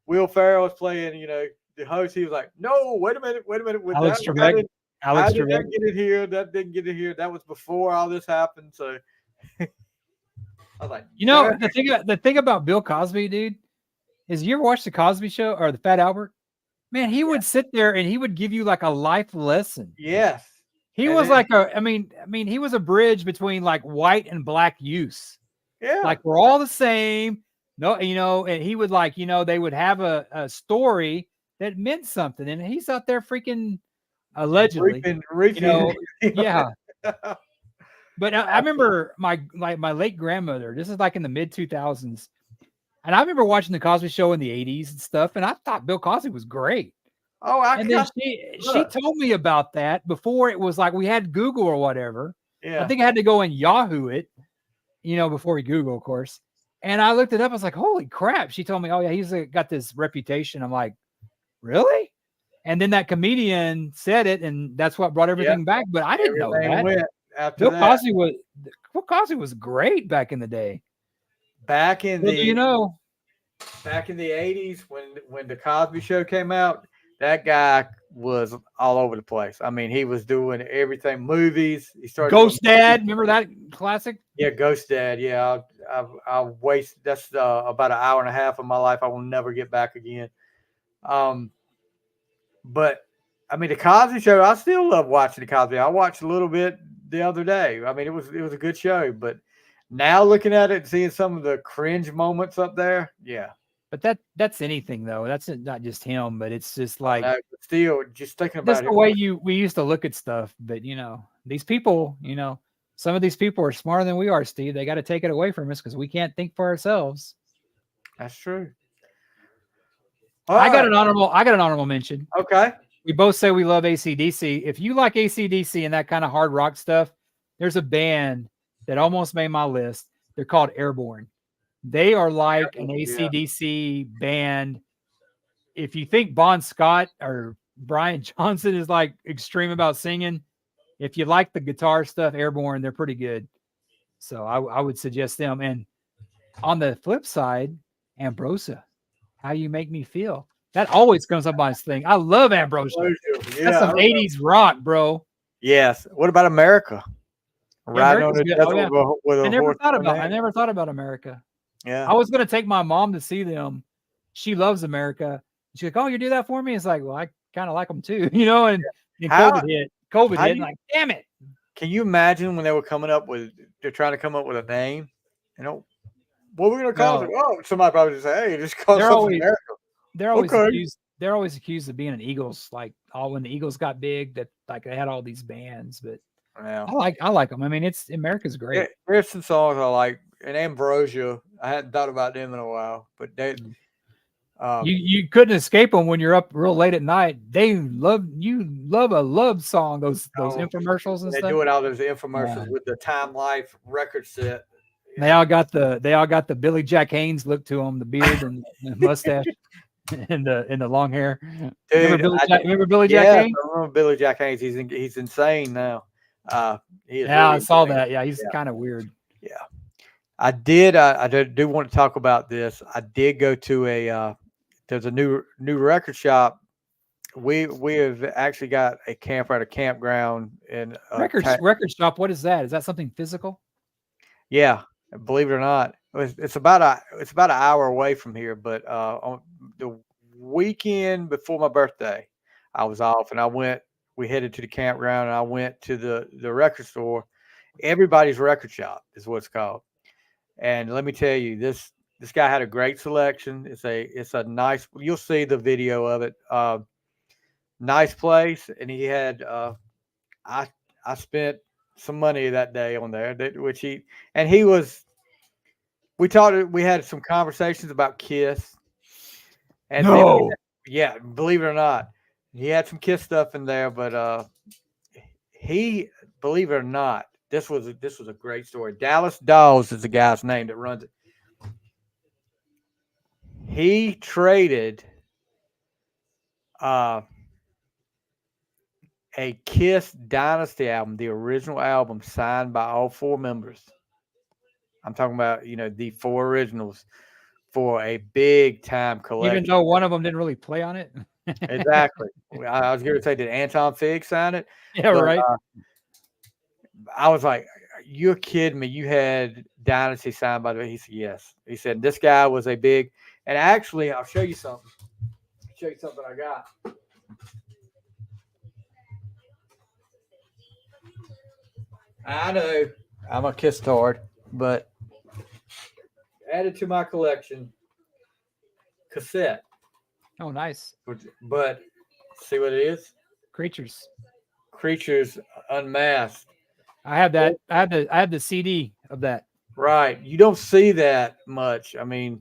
Will Ferrell was playing. You know, the host. He was like, "No, wait a minute. With Alex that, Trebek. how Alex did that Trebek. get it here? That didn't get it here. That was before all this happened." So I was like, You know the thing about Bill Cosby, dude, is you ever watch the Cosby Show or the Fat Albert? Man, he would sit there and he would give you like a life lesson. yes." He And was then, like I mean, he was a bridge between like white and black use. yeah, Like we're all the same. No, and he would like, they would have a story that meant something. And he's out there freaking allegedly, reaping. yeah. But I remember my late grandmother. This is like in the mid 2000s, and I remember watching the Cosby Show in the 80s and stuff, and I thought Bill Cosby was great. Oh, I And then got she told me about that before it was like we had Google or whatever. yeah. I think I had to go and Yahoo it, before we Google, of course. And I looked it up. I was like, holy crap. She told me, oh, yeah, he's got this reputation. I'm like, really? And then that comedian said it, and that's what brought everything back. But I didn't know that. Went after Bill that. Cosby was great back in the day. Back in Well, the back in the 80s when the Cosby Show came out, that guy was all over the place. I mean, he was doing everything. Movies. He started Ghost Dad. Remember that classic? Yeah, Ghost Dad. Yeah, I'll waste. That's about an hour and a half of my life I will never get back again. But I mean, the Cosby Show. I still love watching the Cosby. I watched a little bit the other day. I mean, it was a good show. But now looking at it, and seeing some of the cringe moments up there, yeah. But that's anything though. That's not just him, but it's just like still just thinking about that's the way we used to look at stuff. But these people, some of these people are smarter than we are, Steve. They got to take it away from us because we can't think for ourselves. That's true. I got an honorable mention. Okay. We both say we love AC/DC. If you like AC/DC and that kind of hard rock stuff, there's a band that almost made my list. They're called Airborne. They are like an AC/DC band. If you think Bon Scott or Brian Johnson is like extreme about singing, if you like the guitar stuff, Airborne, they're pretty good. So I would suggest them. And on the flip side, Ambrosia, How You Make Me Feel. That always comes up on his thing. I love Ambrosia. Yeah, that's some 80s rock, bro. Yes. What about America? Right on I never thought about America. Yeah. I was going to take my mom to see them. She loves America. She's like, oh, you do that for me? It's like, well, I kind of like them too, and COVID hit. COVID hit. Like, damn it. Can you imagine when they were they're trying to come up with a name? What we're going to call it? Oh, somebody probably just say, hey, just call something America. They're always accused of being an Eagles, like when the Eagles got big, that like they had all these bands, but yeah. I like them. I mean, America's great. Yeah, there's some songs I like, and Ambrosia. I hadn't thought about them in a while, but they. You couldn't escape them when you're up real late at night. They love a love song. Those infomercials and stuff. They do it all those infomercials with the Time Life record set. They all got the Billy Jack Haynes look to them, the beard and the mustache. And the long hair. Dude, remember Billy Jack Haynes? I remember Billy Jack Haynes. He's insane now. I saw that. Yeah, he's kind of weird. Yeah, I did. I do want to talk about this. I did go to there's a new record shop. We have actually got a camper at a campground in record shop. What is that? Is that something physical? Yeah, believe it or not. It's about an hour away from here, but on the weekend before my birthday, I was off and we headed to the campground and I went to the record store. Everybody's Record Shop is what it's called. And let me tell you, this guy had a great selection. It's a nice, you'll see the video of it. Nice place. And he had I spent some money that day on there, we had some conversations about Kiss. And yeah, believe it or not, he had some Kiss stuff in there, but believe it or not, this was a great story. Dallas Dawes is the guy's name that runs it. He traded a Kiss Dynasty album, the original album signed by all four members. I'm talking about, the four originals, for a big time collection. Even though one of them didn't really play on it. Exactly. I was going to say, did Anton Fig sign it? Yeah, but, right. I was like, you're kidding me. You had Dynasty signed by the way. He said, yes. He said, this guy was a big, and actually, I'll show you something. I got. I know I'm a Kiss tard, but added to my collection, cassette. Oh, nice. But see what it is? Creatures Unmasked. I have that. I have the CD of that. Right. You don't see that much. I mean,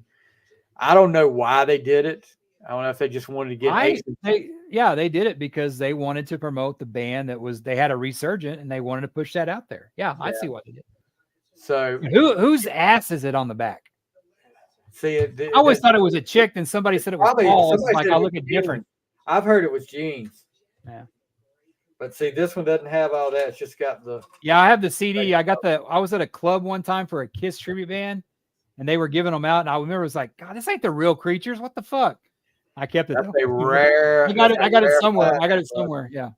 I don't know why they did it. I don't know if they just wanted to get aces. They did it because they wanted to promote the band they had a resurgent and they wanted to push that out there. Yeah, I see what they did. So Whose ass is it on the back? see, I always thought it was a chick, and somebody said it was Paul. It's like I look at different. I've heard it was jeans. Yeah. But see, this one doesn't have all that. It's just got the. Yeah, I have the CD. I was at a club one time for a Kiss tribute band, and they were giving them out. And I remember it was like, God, this ain't the Real Creatures. What the fuck? I kept it. That's a rare. I got it somewhere. I got it somewhere. Yeah.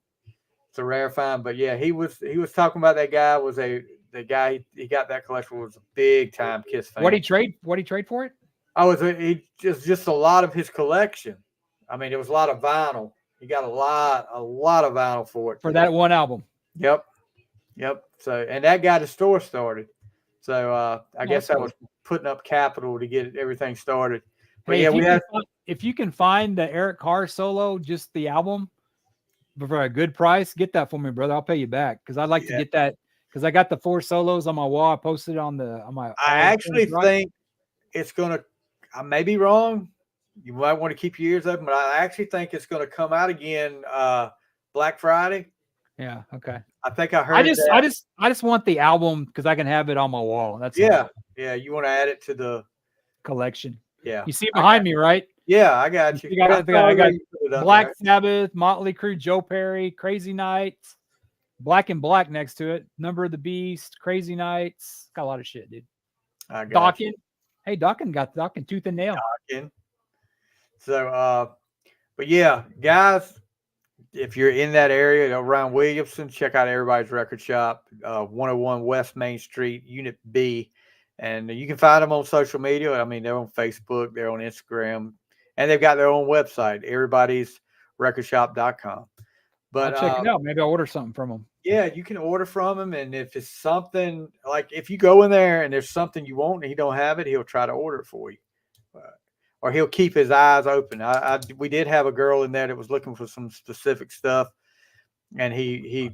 It's a rare find. But yeah, he was talking about that guy was the guy he got that collection was a big time Kiss fan. What he trade for it? Oh, he just a lot of his collection. I mean, it was a lot of vinyl. He got a lot of vinyl for it. For that one album. Yep. So, and that got the store started. So, I guess I was putting up capital to get everything started. But hey, if you can find the Eric Carr solo, just the album, for a good price, get that for me, brother. I'll pay you back because I'd like to get that because I got the 4 solos on my wall. I posted it on my. I actually think it's gonna. I may be wrong. You might want to keep your ears open, but I actually think it's going to come out again Black Friday. Yeah. Okay. I think I heard. I just want the album because I can have it on my wall. That's yeah. You want to add it to the collection. Yeah. You see behind me, right? Yeah, I got you. I got Black Sabbath, Motley Crue, Joe Perry, Crazy Nights, Black and Black next to it, Number of the Beast, Crazy Nights. Got a lot of shit, dude. Dawkins. Hey, Dawkins got Dawkins tooth and nail. Dawkins. So, but yeah, guys, if you're in that area around Williamson, check out Everybody's Record Shop, 101 West Main Street, Unit B. And you can find them on social media. I mean, they're on Facebook, they're on Instagram, and they've got their own website, everybody'srecordshop.com. But I'll check it out. Maybe I'll order something from them. Yeah, you can order from him. And if it's something like if you go in there and there's something you want and he don't have it, he'll try to order it for you. Or he'll keep his eyes open. We did have a girl in there that was looking for some specific stuff, and he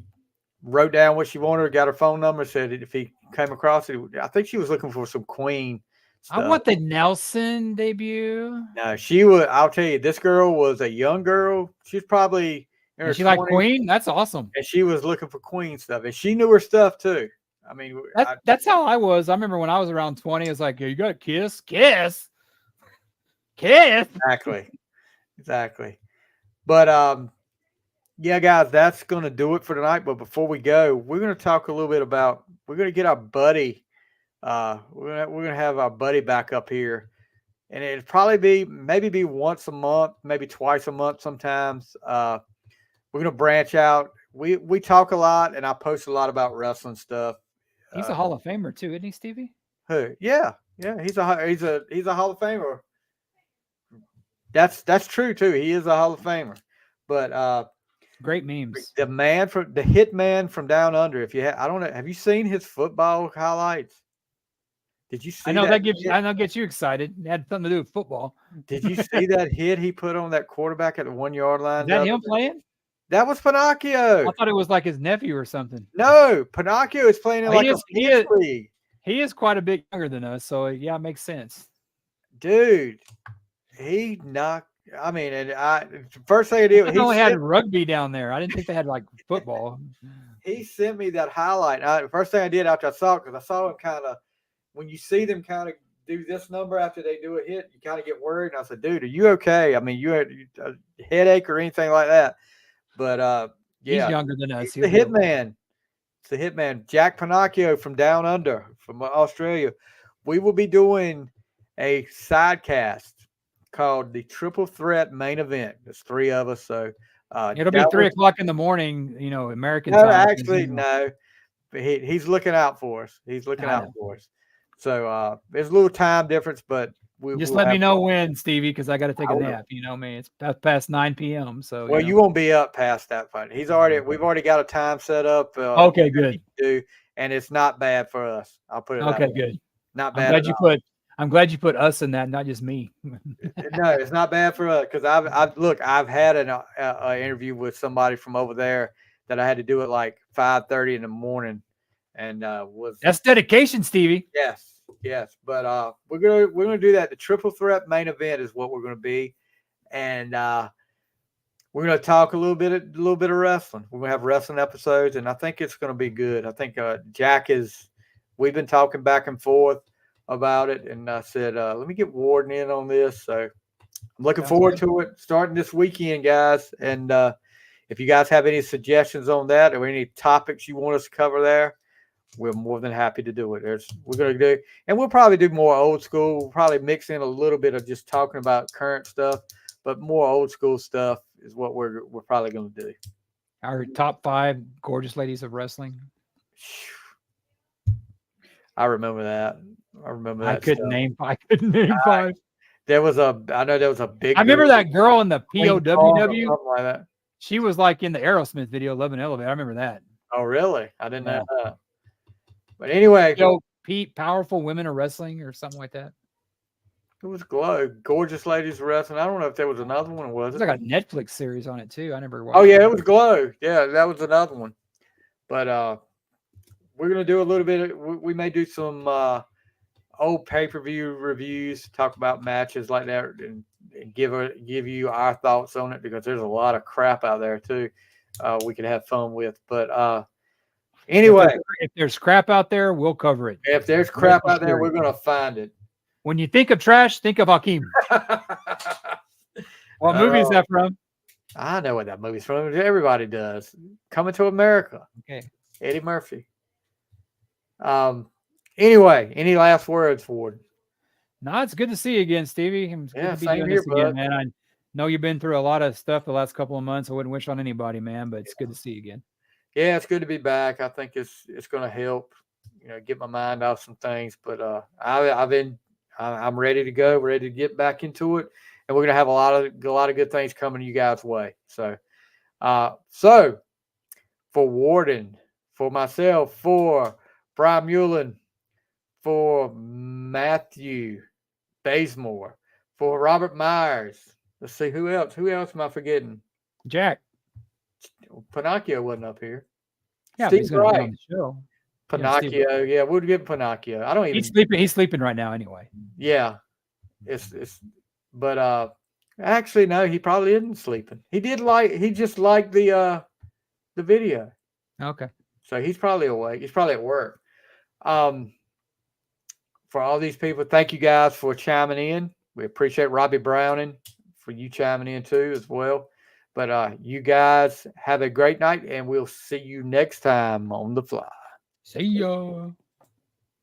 wrote down what she wanted, got her phone number, said if he came across it, I think she was looking for some Queen stuff. I want the Nelson debut. No, she was. I'll tell you, this girl was a young girl. She's probably in her 20s, like Queen. That's awesome. And she was looking for Queen stuff, and she knew her stuff too. I mean, that's how I was. I remember when I was around 20, it's like, you got Kiss. Exactly. But yeah, guys, that's going to do it for tonight. But before we go, we're going to talk a little bit about. We're going to get our buddy. We're going to have our buddy back up here, and it'll probably be once a month, maybe twice a month sometimes. We're going to branch out. We talk a lot, and I post a lot about wrestling stuff. He's a Hall of Famer too, isn't he, Stevie? Who? Yeah. He's a Hall of Famer. That's true too. He is a Hall of Famer, but great memes. The hitman from down under. If you I don't know, have you seen his football highlights? Did you see? I know that gets you excited. It had something to do with football. Did you see that hit he put on that quarterback at the 1 yard line? Is that him playing? That was Pinocchio. I thought it was like his nephew or something. No, Pinocchio is playing in a league. He is quite a bit younger than us, so yeah, it makes sense. Dude. He knocked. I mean, and first thing I did. He only had rugby down there. I didn't think they had like football. He sent me that highlight. The first thing I did after I saw it, because I saw him kind of, when you see them kind of do this number after they do a hit, you kind of get worried. And I said, dude, are you okay? I mean, you had a headache or anything like that? But yeah, he's younger than us. He's the hitman. It's the hitman, Jack Pinocchio from down under, from Australia. We will be doing a sidecast called the Triple Threat Main Event. There's 3 of us, so it'll be 3 o'clock in the morning, American time. No, actually, no. He's looking out for us. He's looking out for us. So there's a little time difference, but we'll let me know when, Stevie, because I got to take a nap. You know me. It's past 9 p.m. So you won't be up past that point. We've already got a time set up. Okay, good. And it's not bad for us. I'll put it. Okay, good. Not bad. I'm glad you put us in that, not just me. No, it's not bad for us because I've had an interview with somebody from over there that I had to do at like 5:30 in the morning, and was That's dedication, Stevie. yes. But we're gonna do that. The triple threat main event is what we're gonna be, and we're gonna talk a little bit of wrestling. We're gonna have wrestling episodes, and I think it's gonna be good. I think Jack is. We've been talking back and forth about it, and I said, let me get Worden in on this. So I'm looking forward to it starting this weekend, guys. And if you guys have any suggestions on that or any topics you want us to cover there, we're more than happy to do it. We're going to do, and we'll probably do more old school. We'll probably mix in a little bit of just talking about current stuff, but more old school stuff is what we're probably going to do. Our top 5 gorgeous ladies of wrestling. I remember that. I couldn't name 5. I know there was a big. I remember that girl in the POWW. Something like that. She was like in the Aerosmith video, Love and Elevate. I remember that. Oh, really? I didn't know that. But anyway. Pete, Powerful Women of Wrestling or something like that. It was Gorgeous Ladies of Wrestling. I don't know if there was another one. Was it? There's like a Netflix series on it too. I never watched. Oh yeah, it was Glow. Yeah, that was another one. But we're gonna do a little bit. We may do some old pay-per-view reviews, talk about matches like that, and give you our thoughts on it, because there's a lot of crap out there too. We could have fun with. But anyway, if there's crap out there, we'll cover it. If there's crap out there, we're gonna find it. When you think of trash, think of Hakeem. What movie is that from? I know what that movie's from. Everybody does. Coming to America. Okay. Eddie Murphy. Anyway, any last words, Ford? No, it's good to see you again, Stevie. It's good to be doing here, this again, man. I know you've been through a lot of stuff the last couple of months. I wouldn't wish on anybody, man, but it's good to see you again. Yeah, it's good to be back. I think it's going to help, get my mind off some things. But I'm ready to go, ready to get back into it, and we're going to have a lot of good things coming you guys' way. So for Worden, for myself, for Brian Mullen, for Matthew Bazemore, for Robert Myers. Let's see, who else? Who else am I forgetting? Jack. Pinocchio wasn't up here. Yeah, Steve, he's going to be on the show. Pinocchio, yeah, we'll give Pinocchio. I don't even. He's sleeping right now anyway. Yeah, but actually no, he probably isn't sleeping. He just liked the video. Okay. So he's probably awake. He's probably at work. For all these people, thank you guys for chiming in. We appreciate Robbie Browning for you chiming in too as well. But you guys have a great night, and we'll see you next time on The Fly. See ya.